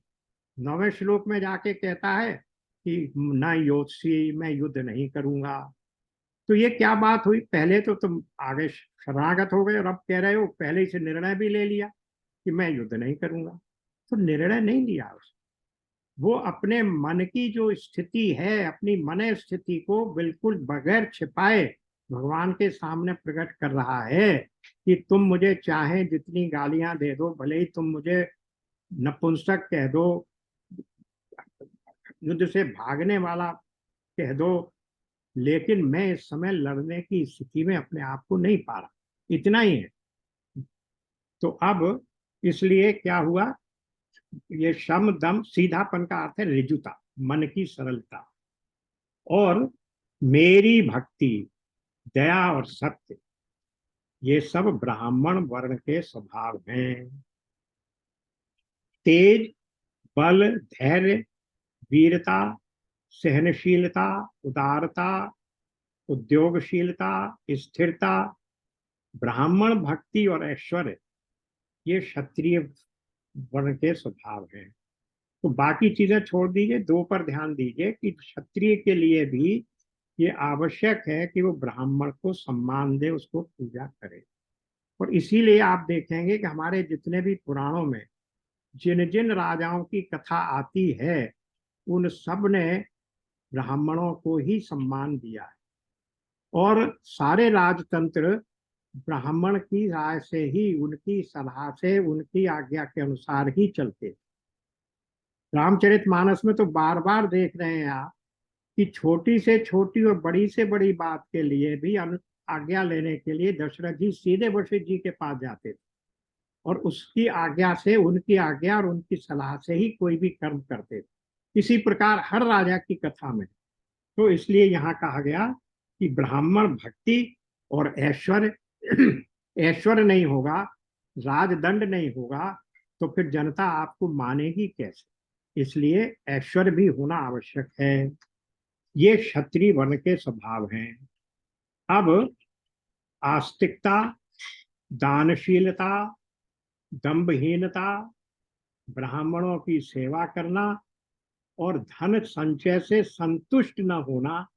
9वें श्लोक में जाके कहता है कि न योत्सी, मैं युद्ध नहीं करूंगा। तो ये क्या बात हुई? पहले तो तुम आगे शरणागत हो गए और अब कह रहे हो, पहले ही से निर्णय भी ले लिया कि मैं युद्ध नहीं करूंगा। तो निर्णय नहीं लिया उसने, वो अपने मन की जो स्थिति है, अपनी मन स्थिति को बिल्कुल बगैर छिपाए भगवान के सामने प्रकट कर रहा है कि तुम मुझे चाहे जितनी गालियां दे दो, भले ही तुम मुझे नपुंसक कह दो, युद्ध से भागने वाला कह दो, लेकिन मैं इस समय लड़ने की स्थिति में अपने आप को नहीं पा रहा। इतना ही है। तो अब इसलिए क्या हुआ? ये शम, दम, सीधापन का अर्थ है ऋजुता, मन की सरलता, और मेरी भक्ति, दया और सत्य, ये सब ब्राह्मण वर्ण के स्वभाव हैं। तेज, बल, धैर्य, वीरता, सहनशीलता, उदारता, उद्योगशीलता, स्थिरता, ब्राह्मण भक्ति और ऐश्वर्य, ये क्षत्रिय वर्ण के स्वभाव हैं। तो बाकी चीजें छोड़ दीजिए, दो पर ध्यान दीजिए कि क्षत्रिय के लिए भी ये आवश्यक है कि वो ब्राह्मण को सम्मान दे, उसको पूजा करे। और इसीलिए आप देखेंगे कि हमारे जितने भी पुराणों में जिन जिन राजाओं की कथा आती है, उन सब ने ब्राह्मणों को ही सम्मान दिया है, और सारे राजतंत्र ब्राह्मण की राय से ही, उनकी सलाह से, उनकी आज्ञा के अनुसार ही चलते। रामचरितमानस में तो बार बार देख रहे हैं आप कि छोटी से छोटी और बड़ी से बड़ी बात के लिए भी आज्ञा लेने के लिए दशरथ जी सीधे वशिष्ठ जी के पास जाते थे, और उसकी आज्ञा से, उनकी आज्ञा और उनकी सलाह से ही कोई भी कर्म करते थे। इसी प्रकार हर राजा की कथा में। तो इसलिए यहाँ कहा गया कि ब्राह्मण भक्ति और ऐश्वर्य, ऐश्वर्य नहीं होगा, राजदंड नहीं होगा, तो फिर जनता आपको मानेगी कैसे। इसलिए ऐश्वर्य भी होना आवश्यक है। ये क्षत्रिय वर्ण के स्वभाव हैं। अब आस्तिकता, दानशीलता, दंभहीनता, ब्राह्मणों की सेवा करना और धन संचय से संतुष्ट न होना,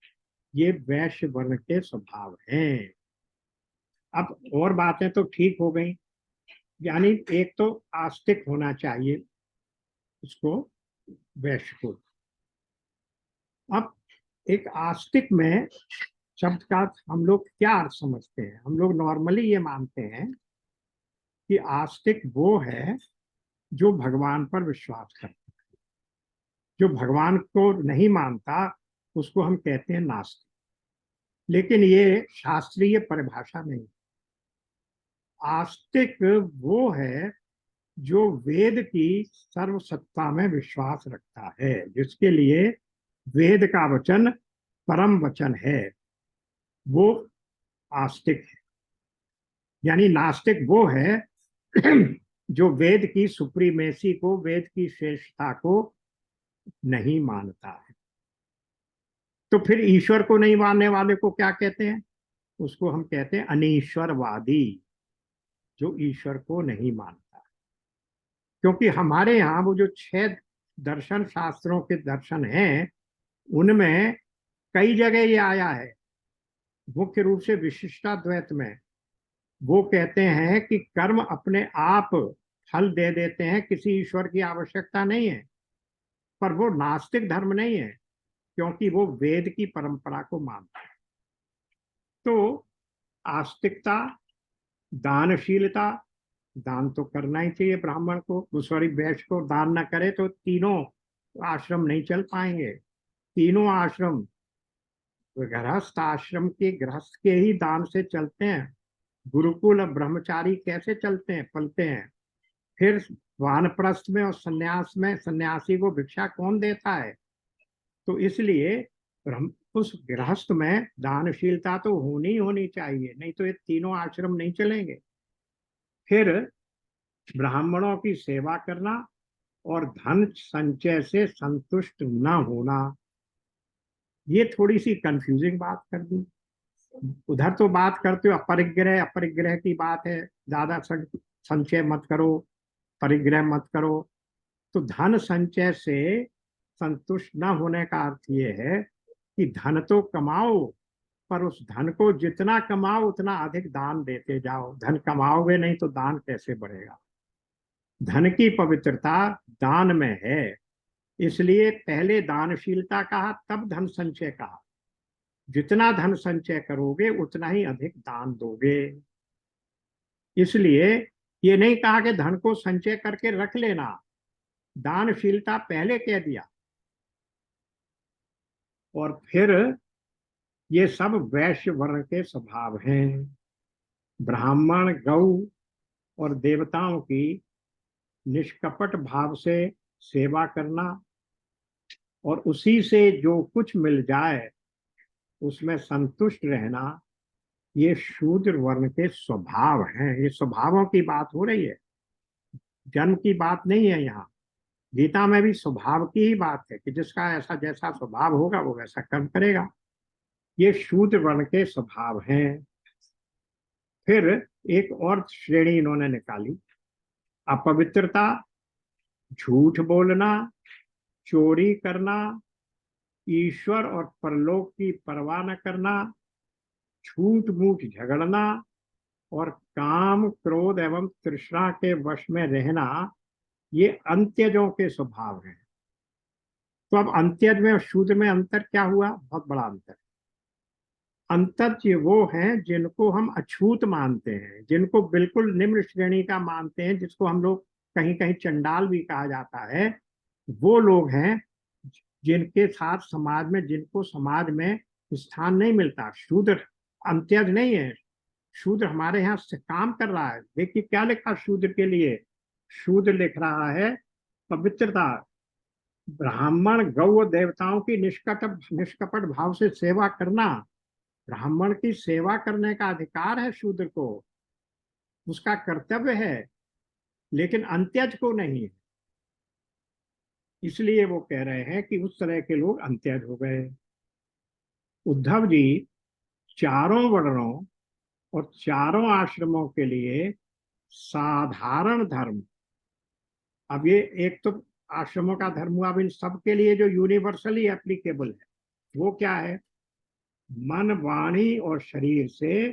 ये वैश्य वर्ण के स्वभाव हैं। अब और बातें तो ठीक हो गई, यानी एक तो आस्तिक होना चाहिए उसको, वैश्य को। अब एक आस्तिक में शब्द का हम लोग क्या अर्थ समझते हैं? हम लोग नॉर्मली ये मानते हैं कि आस्तिक वो है जो भगवान पर विश्वास करता है। जो भगवान को नहीं मानता उसको हम कहते हैं नास्तिक। लेकिन ये शास्त्रीय परिभाषा नहीं। आस्तिक वो है जो वेद की सर्वसत्ता में विश्वास रखता है, जिसके लिए वेद का वचन परम वचन है, वो आस्तिक है। यानी नास्तिक वो है जो वेद की सुप्रीमेसी को, वेद की श्रेष्ठता को नहीं मानता है। तो फिर ईश्वर को नहीं मानने वाले को क्या कहते हैं? उसको हम कहते हैं अनीश्वरवादी, जो ईश्वर को नहीं मानता। क्योंकि हमारे यहाँ वो जो 6 दर्शन शास्त्रों के दर्शन हैं, उनमें कई जगह ये आया है। मुख्य रूप से विशिष्टाद्वैत में वो कहते हैं कि कर्म अपने आप फल दे देते हैं, किसी ईश्वर की आवश्यकता नहीं है। पर वो नास्तिक धर्म नहीं है, क्योंकि वो वेद की परंपरा को मानता है। तो आस्तिकता, दानशीलता, दान तो करना ही चाहिए ब्राह्मण को, सॉरी वैश्य को। दान ना करे तो तीनों आश्रम नहीं चल पाएंगे। तीनों आश्रम गृहस्थ आश्रम के गृहस्थ के ही दान से चलते हैं। गुरुकुल और ब्रह्मचारी कैसे चलते हैं, पलते हैं? फिर वानप्रस्थ में और सन्यास में सन्यासी को भिक्षा कौन देता है? तो इसलिए उस गृहस्थ में दानशीलता तो होनी चाहिए, नहीं तो ये तीनों आश्रम नहीं चलेंगे। फिर ब्राह्मणों की सेवा करना और धन संचय से संतुष्ट न होना, ये थोड़ी सी कंफ्यूजिंग बात कर दी। उधर तो बात करते हो अपरिग्रह, अपरिग्रह की बात है, ज्यादा संचय मत करो, परिग्रह मत करो। तो धन संचय से संतुष्ट न होने का अर्थ ये है कि धन तो कमाओ, पर उस धन को जितना कमाओ उतना अधिक दान देते जाओ। धन कमाओगे नहीं तो दान कैसे बढ़ेगा? धन की पवित्रता दान में है, इसलिए पहले दानशीलता कहा, तब धन संचय कहा। जितना धन संचय करोगे उतना ही अधिक दान दोगे। इसलिए ये नहीं कहा कि धन को संचय करके रख लेना, दानशीलता पहले कह दिया। और फिर ये सब वैश्य वर्ण के स्वभाव हैं। ब्राह्मण, गौ और देवताओं की निष्कपट भाव से सेवा करना और उसी से जो कुछ मिल जाए उसमें संतुष्ट रहना, ये शूद्र वर्ण के स्वभाव हैं। ये स्वभावों की बात हो रही है, जन्म की बात नहीं है यहाँ। गीता में भी स्वभाव की ही बात है कि जिसका ऐसा जैसा स्वभाव होगा वो वैसा कर्म करेगा। ये शूद्र वर्ण के स्वभाव हैं। फिर एक और श्रेणी इन्होंने निकाली, अपवित्रता, झूठ बोलना, चोरी करना, ईश्वर और परलोक की परवाह न करना, झूठ मूठ झगड़ना और काम क्रोध एवं तृष्णा के वश में रहना, ये अंत्यजों के स्वभाव हैं। तो अब अंत्यज में और शूद्र में अंतर क्या हुआ? बहुत बड़ा अंतर। अंतज वो हैं जिनको हम अछूत मानते हैं, जिनको बिल्कुल निम्न श्रेणी का मानते हैं, जिसको हम लोग कहीं कहीं चंडाल भी कहा जाता है। वो लोग हैं जिनके साथ समाज में, जिनको समाज में स्थान नहीं मिलता। शूद्र अंत्यज नहीं है। शूद्र हमारे यहाँ से काम कर रहा है। देखिए क्या लिखा शूद्र के लिए। शूद्र लिख रहा है पवित्रता, ब्राह्मण गौ देवताओं की निष्कपट भाव से सेवा करना। ब्राह्मण की सेवा करने का अधिकार है शूद्र को, उसका कर्तव्य है, लेकिन अंत्यज को नहीं है। इसलिए वो कह रहे हैं कि उस तरह के लोग अंत्यज हो गए। उद्धव जी चारों वर्णों और चारों आश्रमों के लिए साधारण धर्म, अब ये एक तो आश्रमों का धर्म हुआ, अब इन सबके लिए जो यूनिवर्सली एप्लीकेबल है वो क्या है? मन वाणी और शरीर से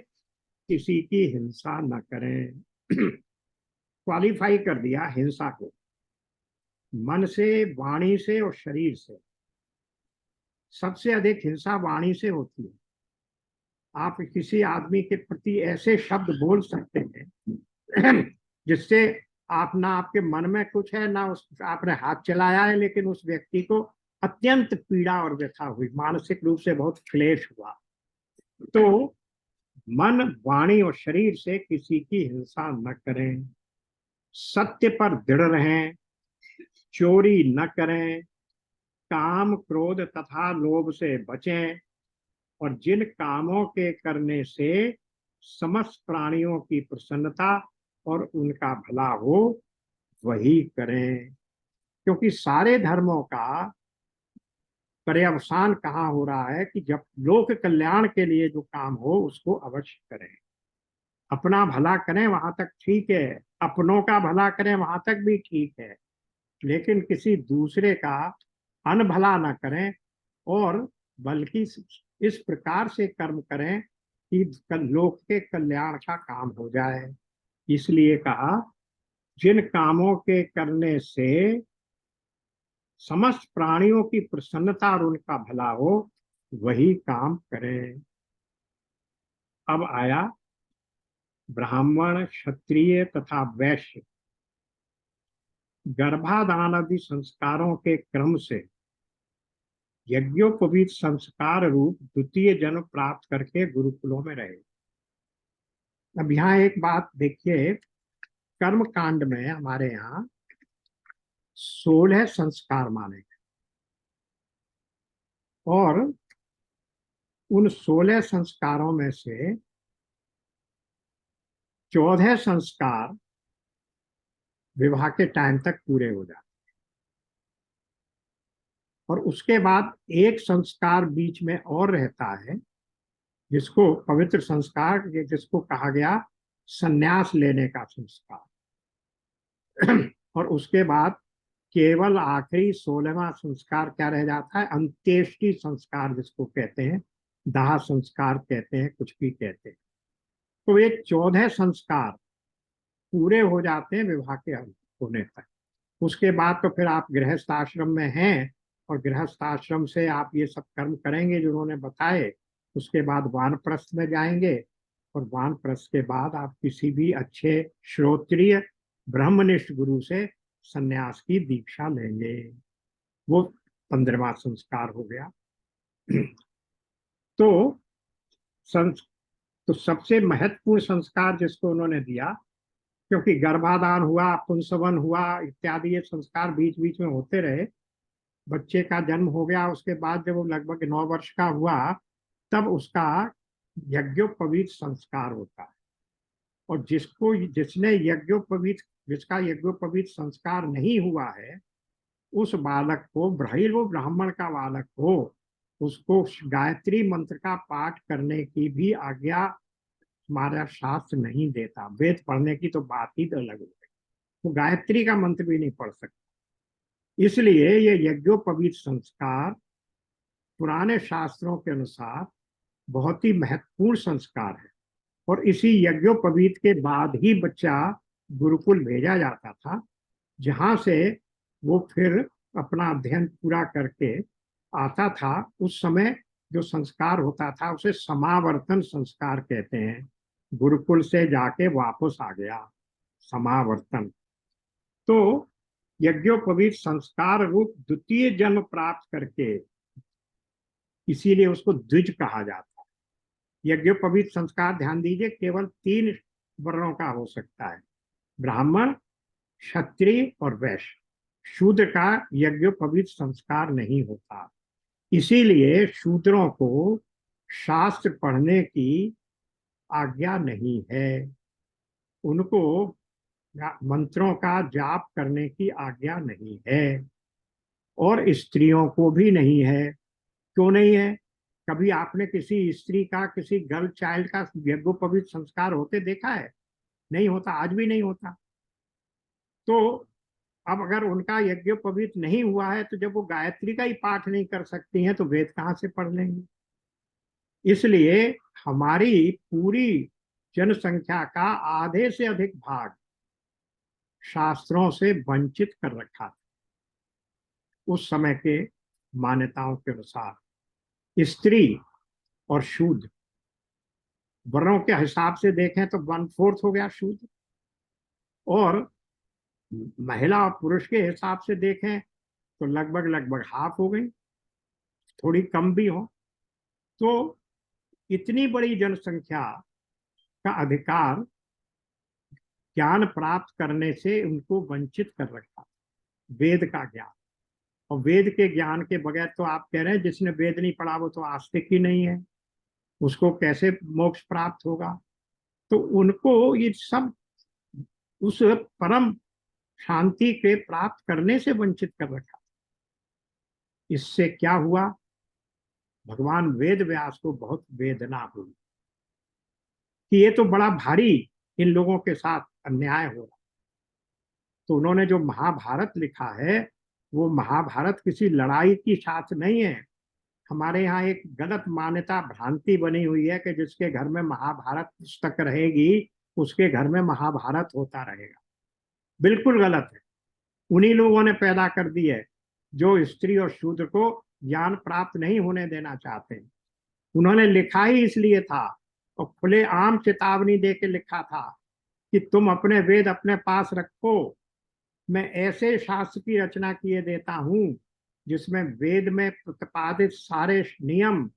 किसी की हिंसा न करें। क्वालिफाई कर दिया हिंसा को, मन से, वाणी से और शरीर से। सबसे अधिक हिंसा वाणी से होती है। आप किसी आदमी के प्रति ऐसे शब्द बोल सकते हैं जिससे आप ना, आपके मन में कुछ है ना, उस आपने हाथ चलाया है, लेकिन उस व्यक्ति को अत्यंत पीड़ा और व्यथा हुई, मानसिक रूप से बहुत क्लेश हुआ। तो मन, वाणी और शरीर से किसी की हिंसा न करें, सत्य पर दृढ़ रहें, चोरी न करें, काम क्रोध तथा लोभ से बचें, और जिन कामों के करने से समस्त प्राणियों की प्रसन्नता और उनका भला हो वही करें। क्योंकि सारे धर्मों का पर्यवसान कहाँ हो रहा है कि जब लोक कल्याण के लिए जो काम हो उसको अवश्य करें। अपना भला करें वहां तक ठीक है, अपनों का भला करें वहां तक भी ठीक है, लेकिन किसी दूसरे का अनभला ना करें, और बल्कि इस प्रकार से कर्म करें कि लोक के कल्याण का काम हो जाए। इसलिए कहा जिन कामों के करने से समस्त प्राणियों की प्रसन्नता और उनका भला हो वही काम करें। अब आया ब्राह्मण, क्षत्रिय तथा वैश्य गर्भाधान आदि संस्कारों के क्रम से यज्ञोपवीत संस्कार रूप द्वितीय जन्म प्राप्त करके गुरुकुलों में रहे। अब यहाँ एक बात देखिए, कर्म कांड में हमारे यहाँ 16 संस्कार माने गए, और उन 16 संस्कारों में से 14 संस्कार विवाह के टाइम तक पूरे हो जाते, और उसके बाद एक संस्कार बीच में और रहता है जिसको पवित्र संस्कार, जिसको कहा गया संन्यास लेने का संस्कार। और उसके बाद केवल आखिरी 16वां संस्कार क्या रह जाता है? अंत्येष्टि संस्कार जिसको कहते हैं, दाह संस्कार कहते हैं, कुछ भी कहते हैं। तो ये 14 संस्कार पूरे हो जाते हैं विवाह के होने तक। उसके बाद तो फिर आप गृहस्थ आश्रम में हैं, और गृहस्थ आश्रम से आप ये सब कर्म करेंगे जो उन्होंने बताए। उसके बाद वानप्रस्थ में जाएंगे, और वानप्रस्थ के बाद आप किसी भी अच्छे श्रोत्रिय ब्रह्मनिष्ठ गुरु से सन्यास की दीक्षा लेंगे। वो 15वां संस्कार हो गया। तो तो सबसे महत्वपूर्ण संस्कार जिसको उन्होंने दिया, क्योंकि गर्भाधान हुआ, पुंसवन हुआ इत्यादि ये संस्कार बीच बीच में होते रहे, बच्चे का जन्म हो गया, उसके बाद जब वो लगभग 9 वर्ष का हुआ तब उसका यज्ञोपवीत संस्कार होता है। और जिसने जिसका यज्ञोपवीत संस्कार नहीं हुआ है उस बालक को, भले वो ब्राह्मण का बालक हो, उसको गायत्री मंत्र का पाठ करने की भी आज्ञा हमारा शास्त्र नहीं देता। वेद पढ़ने की तो बात ही अलग है, वो गायत्री का मंत्र भी नहीं पढ़ सकता। इसलिए ये यज्ञोपवीत संस्कार पुराने शास्त्रों के अनुसार बहुत ही महत्वपूर्ण संस्कार है। और इसी यज्ञोपवीत के बाद ही बच्चा गुरुकुल भेजा जाता था, जहां से वो फिर अपना अध्ययन पूरा करके आता था। उस समय जो संस्कार होता था उसे समावर्तन संस्कार कहते हैं। गुरुकुल से जाके वापस आ गया, समावर्तन। तो यज्ञोपवीत संस्कार रूप द्वितीय जन्म प्राप्त करके, इसीलिए उसको द्विज कहा जाता है। यज्ञोपवीत संस्कार, ध्यान दीजिए, केवल 3 वर्णों का हो सकता है, ब्राह्मण, क्षत्रिय और वैश्य। शूद्र का यज्ञोपवीत संस्कार नहीं होता। इसीलिए शूद्रों को शास्त्र पढ़ने की आज्ञा नहीं है, उनको मंत्रों का जाप करने की आज्ञा नहीं है, और स्त्रियों को भी नहीं है। क्यों नहीं है? कभी आपने किसी स्त्री का, किसी गर्ल चाइल्ड का यज्ञोपवीत संस्कार होते देखा है? नहीं होता, आज भी नहीं होता। तो अब अगर उनका यज्ञोपवीत नहीं हुआ है, तो जब वो गायत्री का ही पाठ नहीं कर सकती हैं, तो वेद कहाँ से पढ़ लेंगे? इसलिए हमारी पूरी जनसंख्या का आधे से अधिक भाग शास्त्रों से वंचित कर रखा था उस समय के मान्यताओं के अनुसार। स्त्री और शूद्र वर्णों के हिसाब से देखें तो 1/4 हो गया शूद्र, और महिला और पुरुष के हिसाब से देखें तो लगभग लगभग हाफ हो गई, थोड़ी कम भी हो। तो इतनी बड़ी जनसंख्या का अधिकार ज्ञान प्राप्त करने से उनको वंचित कर रखा, वेद का ज्ञान। और वेद के ज्ञान के बगैर तो आप कह रहे हैं जिसने वेद नहीं पढ़ा वो तो आस्तिक ही नहीं है, उसको कैसे मोक्ष प्राप्त होगा? तो उनको ये सब उस परम शांति के प्राप्त करने से वंचित कर रखा। इससे क्या हुआ? भगवान वेद व्यास को बहुत वेदना हुई कि ये तो बड़ा भारी इन लोगों के साथ अन्याय हो रहा। तो उन्होंने जो महाभारत लिखा है, वो महाभारत किसी लड़ाई की शास्त्र नहीं है। हमारे यहाँ एक गलत मान्यता, भ्रांति बनी हुई है कि जिसके घर में महाभारत पुस्तक रहेगी उसके घर में महाभारत होता रहेगा। बिल्कुल गलत है। उन्हीं लोगों ने पैदा कर दी है जो स्त्री और शूद्र को ज्ञान प्राप्त नहीं होने देना चाहते। उन्होंने लिखा ही इसलिए था, और खुले आम चेतावनी दे के लिखा था कि तुम अपने वेद अपने पास रखो, मैं ऐसे शास्त्र की रचना किए देता हूं जिसमें वेद में प्रतिपादित सारे नियम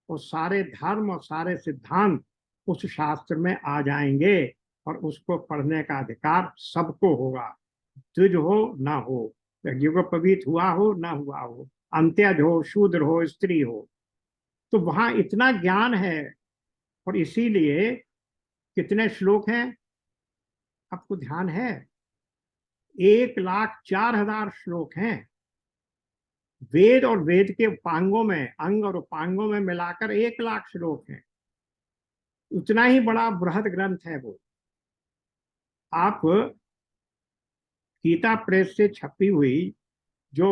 और सारे धर्म और सारे सिद्धांत उस शास्त्र में आ जाएंगे, और उसको पढ़ने का अधिकार सबको होगा, द्विज हो ना हो, यज्ञोपवीत हुआ हो ना हुआ हो, अंत्यज हो, शूद्र हो, स्त्री हो। तो वहां इतना ज्ञान है। और इसीलिए कितने श्लोक हैं आपको ध्यान है? 1,04,000 श्लोक हैं। वेद और वेद के उपांगों में, अंग और उपांगों में मिलाकर 1,00,000 श्लोक हैं। उतना ही बड़ा बृहद ग्रंथ है वो। आप गीता प्रेस से छपी हुई जो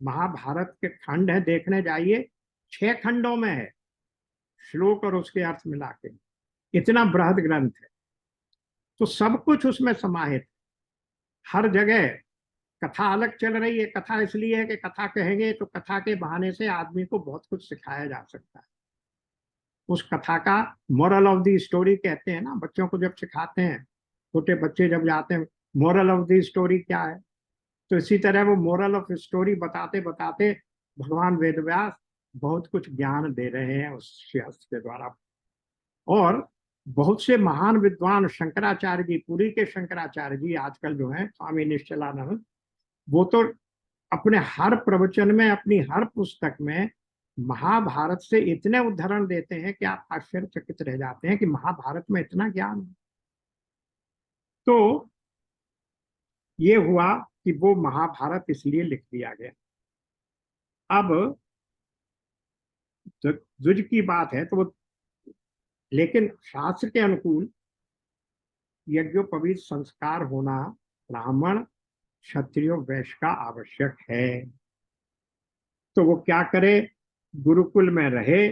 महाभारत के खंड है देखने जाइए, 6 खंडों में है श्लोक और उसके अर्थ मिला के। इतना बृहद ग्रंथ है, तो सब कुछ उसमें समाहित। हर जगह कथा अलग चल रही है। कथा इसलिए है कि कथा कहेंगे तो कथा के बहाने से आदमी को बहुत कुछ सिखाया जा सकता है। उस कथा का मोरल ऑफ द स्टोरी कहते हैं ना, बच्चों को जब सिखाते हैं, छोटे बच्चे जब जाते हैं मोरल ऑफ द स्टोरी क्या है, तो इसी तरह वो मोरल ऑफ स्टोरी बताते बताते भगवान वेदव्यास बहुत कुछ ज्ञान दे रहे हैं उस शास्त्र के द्वारा। और बहुत से महान विद्वान, शंकराचार्य जी, पुरी के शंकराचार्य जी आजकल जो है स्वामी निश्चलानंद, वो तो अपने हर प्रवचन में, अपनी हर पुस्तक में महाभारत से इतने उदाहरण देते हैं कि आप आश्चर्यचकित रह जाते हैं कि महाभारत में इतना ज्ञान है। तो ये हुआ कि वो महाभारत इसलिए लिख दिया गया। अब द्विज की बात है तो वो, लेकिन शास्त्र के अनुकूल यज्ञोपवीत संस्कार होना ब्राह्मण क्षत्रियो वैश्य का आवश्यक है। तो वो क्या करे, गुरुकुल में रहे,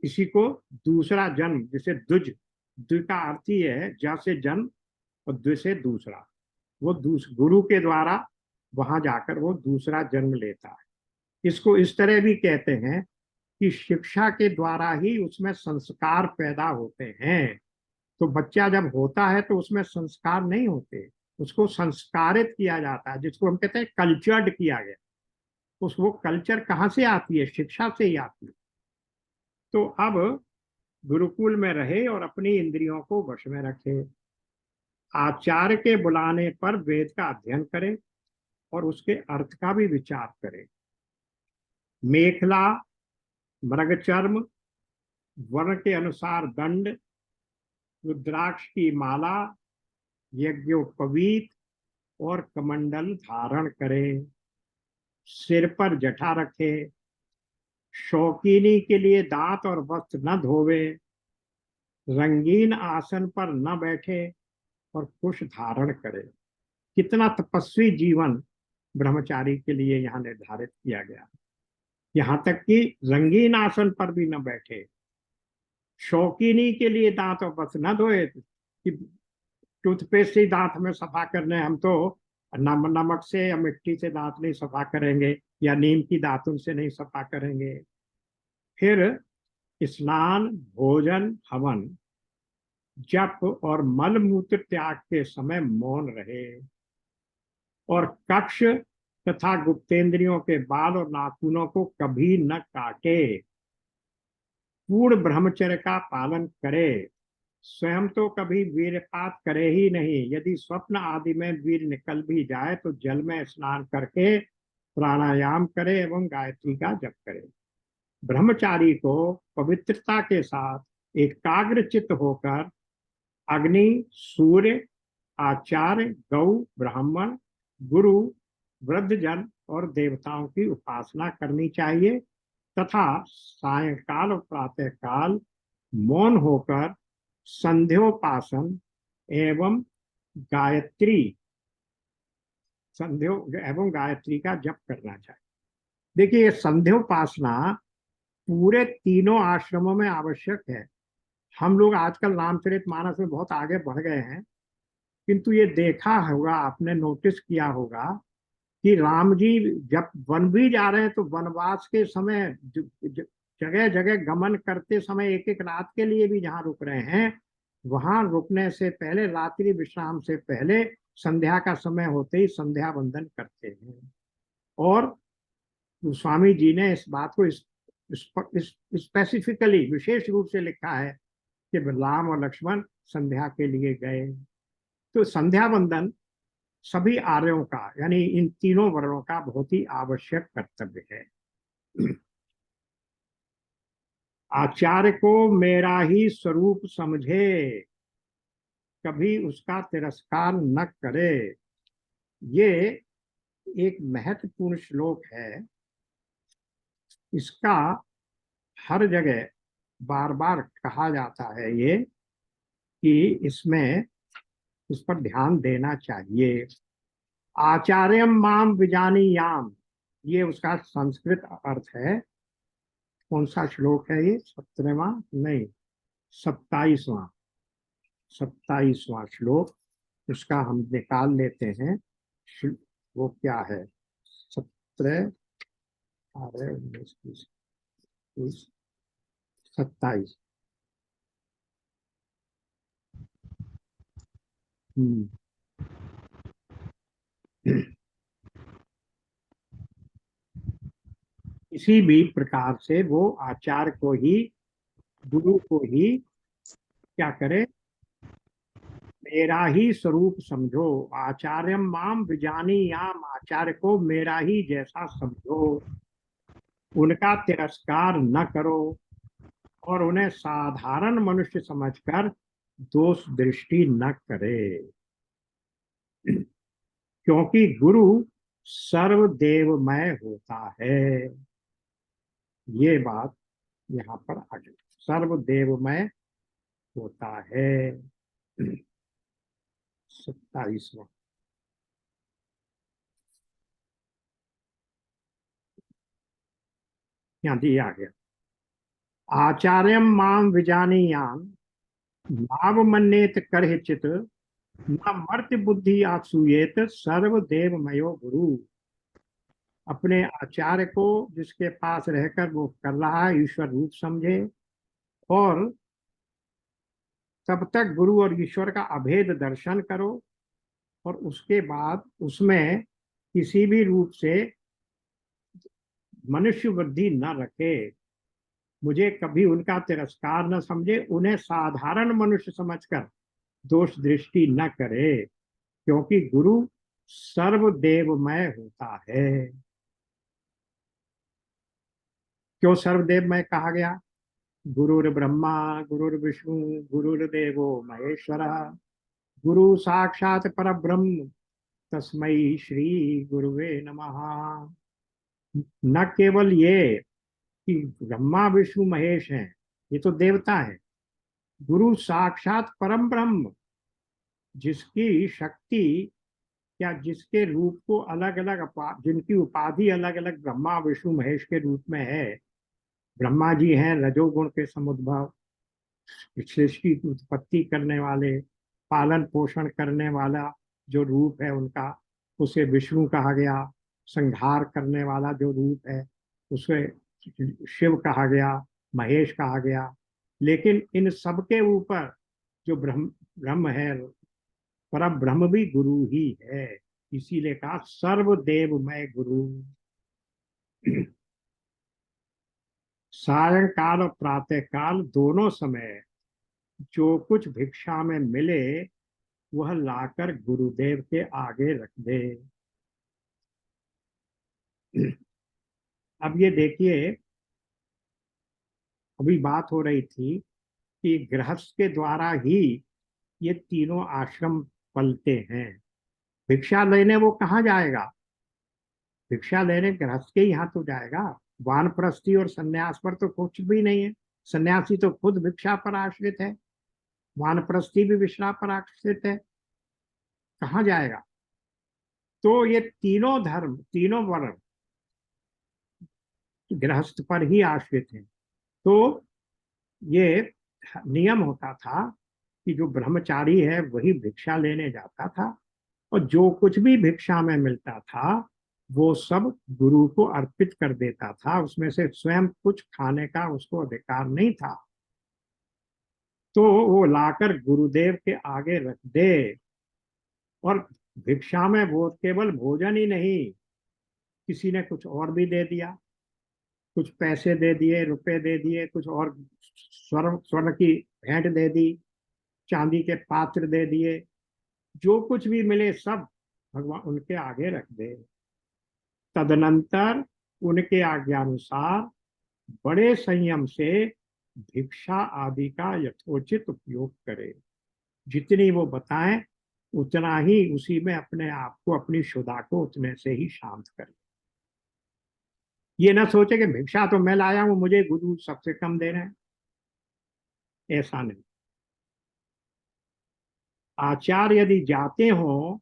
इसी को दूसरा जन्म, जिसे द्विज, द्वि का अर्थ ही है जैसे जन्म, और द्वि से दूसरा, वो गुरु के द्वारा वहां जाकर वो दूसरा जन्म लेता है। इसको इस तरह भी कहते हैं कि शिक्षा के द्वारा ही उसमें संस्कार पैदा होते हैं। तो बच्चा जब होता है तो उसमें संस्कार नहीं होते, उसको संस्कारित किया जाता है, जिसको हम कहते हैं कल्चर्ड किया गया। उस वो कल्चर कहाँ से आती है, शिक्षा से ही आती है। तो अब गुरुकुल में रहे और अपनी इंद्रियों को वश में रखे, आचार्य के बुलाने पर वेद का अध्ययन करे और उसके अर्थ का भी विचार करे। मेखला, मृगचर्म, वर्ण के अनुसार दंड, रुद्राक्ष की माला, यज्ञोपवीत और कमंडल धारण करे, सिर पर जटा रखे, शौकीनी के लिए दांत और वस्त्र न धोवे, रंगीन आसन पर न बैठे और कुश धारण करे। कितना तपस्वी जीवन ब्रह्मचारी के लिए यहाँ निर्धारित किया गया। यहाँ तक कि रंगीन आसन पर भी न बैठे, शौकीनी के लिए दांत और वस्त्र न धोए, कि टूथपेस्ट से दांत में सफा करने, हम तो नमक से या मिट्टी से दांत नहीं सफा करेंगे, या नीम की दातुन से नहीं सफा करेंगे। फिर स्नान, भोजन, हवन, जप और मल मूत्र त्याग के समय मौन रहे, और कक्ष तथा गुप्तेंद्रियों के बाल और नाखूनों को कभी न काटे, पूर्ण ब्रह्मचर्य का पालन करे, स्वयं तो कभी वीरपात करे ही नहीं, यदि स्वप्न आदि में वीर निकल भी जाए तो जल में स्नान करके प्राणायाम करे एवं गायत्री का जप करे। ब्रह्मचारी को पवित्रता के साथ एकाग्र चित्त होकर अग्नि, सूर्य, आचार्य, गौ, ब्राह्मण, गुरु, वृद्धजन और देवताओं की उपासना करनी चाहिए, तथा सायंकाल और प्रातः काल मौन होकर संध्योपासन एवं गायत्री गायत्री का जप करना चाहिए। देखिए, ये संध्योपासना पूरे तीनों आश्रमों में आवश्यक है। हम लोग आजकल रामचरितमानस में बहुत आगे बढ़ गए हैं, किंतु ये देखा होगा आपने, नोटिस किया होगा कि राम जी जब वन भी जा रहे हैं तो वनवास के समय जगह जगह गमन करते समय एक एक रात के लिए भी जहाँ रुक रहे हैं, वहां रुकने से पहले, रात्रि विश्राम से पहले, संध्या का समय होते ही संध्या वंदन करते हैं। और स्वामी जी ने इस बात को स्पेसिफिकली, विशेष रूप से लिखा है कि राम और लक्ष्मण संध्या के लिए गए। तो संध्या वंदन सभी आर्यों का, यानी इन तीनों वर्णों का बहुत ही आवश्यक कर्तव्य है। आचार्य को मेरा ही स्वरूप समझे, कभी उसका तिरस्कार न करे। ये एक महत्वपूर्ण श्लोक है। इसका हर जगह बार बार कहा जाता है ये, कि इसमें, इस पर ध्यान देना चाहिए। आचार्यम माम विजानीयाम, ये उसका संस्कृत अर्थ है। कौन सा श्लोक है ये, 17वां नहीं, 27वां, 27वां श्लोक। उसका हम निकाल लेते हैं। वो क्या है, 17, 18, 19, 20, 21, 27। किसी भी प्रकार से वो आचार्य को ही, गुरु को ही क्या करे, मेरा ही स्वरूप समझो। आचार्यम माम विजानीयाम, आचार्य को मेरा ही जैसा समझो, उनका तिरस्कार न करो और उन्हें साधारण मनुष्य समझकर दोष दृष्टि न करे, क्योंकि गुरु सर्वदेवमय होता है। ये बात यहाँ पर आ गई, सर्वदेवमय होता है। 27वां। यहाँ दिया गया, आचार्यम माम विजानीयाम भाव मन्येत करहिचित न मर्त्य बुद्धि आसूयेत सर्वदेवमयो गुरु। अपने आचार्य को जिसके पास रहकर वो कर रहा है ईश्वर रूप समझे, और तब तक गुरु और ईश्वर का अभेद दर्शन करो, और उसके बाद उसमें किसी भी रूप से मनुष्य बुद्धि न रखे, मुझे कभी उनका तिरस्कार न समझे, उन्हें साधारण मनुष्य समझकर दोष दृष्टि न करे, क्योंकि गुरु सर्वदेवमय होता है। क्यों सर्वदेवमय कहा गया? गुरुर ब्रह्मा गुरुर्विष्णु गुरुर्देवो महेश्वर, गुरु साक्षात परब्रह्म तस्मै श्री गुरुवे नमः। न केवल ये कि ब्रह्मा विष्णु महेश हैं, ये तो देवता है, गुरु साक्षात परम ब्रह्म, जिसकी शक्ति या जिसके रूप को अलग अलग, जिनकी उपाधि अलग अलग ब्रह्मा विष्णु महेश के रूप में है। ब्रह्मा जी हैं रजोगुण के समुद्भव, सृष्टि की उत्पत्ति करने वाले, पालन पोषण करने वाला जो रूप है उनका, उसे विष्णु कहा गया। संहार करने वाला जो रूप है उसे शिव कहा गया, महेश कहा गया। लेकिन इन सब के ऊपर जो ब्रह्म ब्रह्म है, पर ब्रह्म भी गुरु ही है, इसीलिए कहा सर्वदेवमय गुरु। सायंकाल और प्रातः काल दोनों समय जो कुछ भिक्षा में मिले वह लाकर गुरुदेव के आगे रख दे। अब ये देखिए, अभी बात हो रही थी कि गृहस्थ के द्वारा ही ये तीनों आश्रम पलते हैं। भिक्षा लेने वो कहाँ जाएगा? भिक्षा लेने गृहस्थ के यहाँ तो जाएगा। वानप्रस्थी और सन्यास पर तो कुछ भी नहीं है। सन्यासी तो खुद भिक्षा पर आश्रित है, वानप्रस्थी भी विश्राम पर आश्रित है, कहाँ जाएगा? तो ये तीनों धर्म, तीनों वर्ण गृहस्थ पर ही आश्रित हैं। तो ये नियम होता था कि जो ब्रह्मचारी है वही भिक्षा लेने जाता था, और जो कुछ भी भिक्षा में मिलता था वो सब गुरु को अर्पित कर देता था, उसमें से स्वयं कुछ खाने का उसको अधिकार नहीं था। तो वो लाकर गुरुदेव के आगे रख दे, और भिक्षा में वो केवल भोजन ही नहीं, किसी ने कुछ और भी दे दिया, कुछ पैसे दे दिए, रुपए दे दिए, कुछ और स्वर्ण स्वर्ण की भेंट दे दी, चांदी के पात्र दे दिए, जो कुछ भी मिले सब भगवान उनके आगे रख दे। तदनंतर उनके आज्ञानुसार बड़े संयम से भिक्षा आदि का यथोचित उपयोग करे। जितनी वो बताएं उतना ही उसी में अपने आप को, अपनी शुदा को उतने से ही शांत करे। ये ना सोचे कि भिक्षा तो मैं लाया हूं, मुझे गुरु सबसे कम दे रहे हैं, ऐसा नहीं। आचार्य यदि जाते हो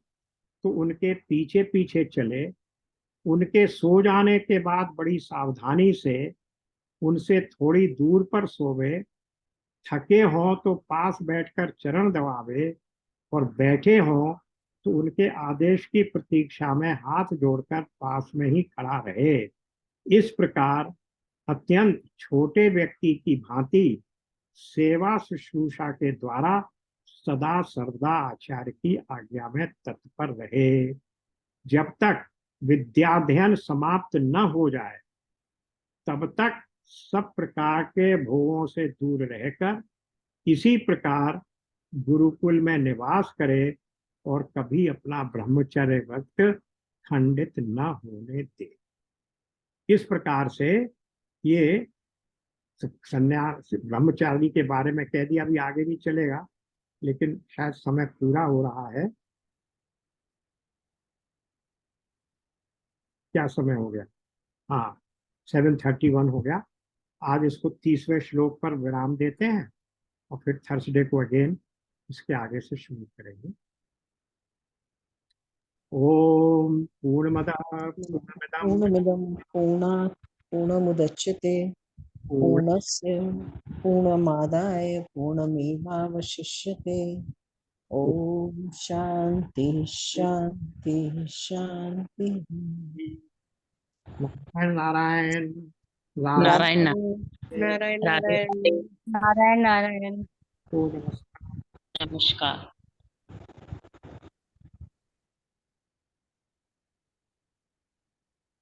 तो उनके पीछे पीछे चले, उनके सो जाने के बाद बड़ी सावधानी से उनसे थोड़ी दूर पर सोवे, थके हों तो पास बैठकर चरण दबावे, और बैठे हों तो उनके आदेश की प्रतीक्षा में हाथ जोड़कर पास में ही खड़ा रहे। इस प्रकार अत्यंत छोटे व्यक्ति की भांति सेवा शुश्रूषा के द्वारा सदा सर्वदा आचार्य की आज्ञा में तत्पर रहे। जब तक विद्याध्ययन समाप्त न हो जाए तब तक सब प्रकार के भोगों से दूर रहकर इसी प्रकार गुरुकुल में निवास करे, और कभी अपना ब्रह्मचर्य व्रत खंडित न होने दे। इस प्रकार से ये संन्यास ब्रह्मचारी के बारे में कह दिया। अभी आगे भी चलेगा, लेकिन शायद समय पूरा हो रहा है। क्या समय हो गया? हाँ, 7:31 हो गया। आज इसको 30वें श्लोक पर विराम देते हैं और फिर थर्सडे को अगेन इसके आगे से शुरू करेंगे। ओम पूर्णमद पूर्णमिदम पूर्णमिदं पूर्णात् पूर्णमुदच्यते पूर्ण पूर्णस्य पूर्णमादाय पूर्णमेवावशिष्यते। ॐ शान्ति शान्ति शान्ति। नारायण नारायण। राधे नारायण नारायण राधे नारायण। राधे। नारायण नारायण। को नमस्कार। नमस्कार।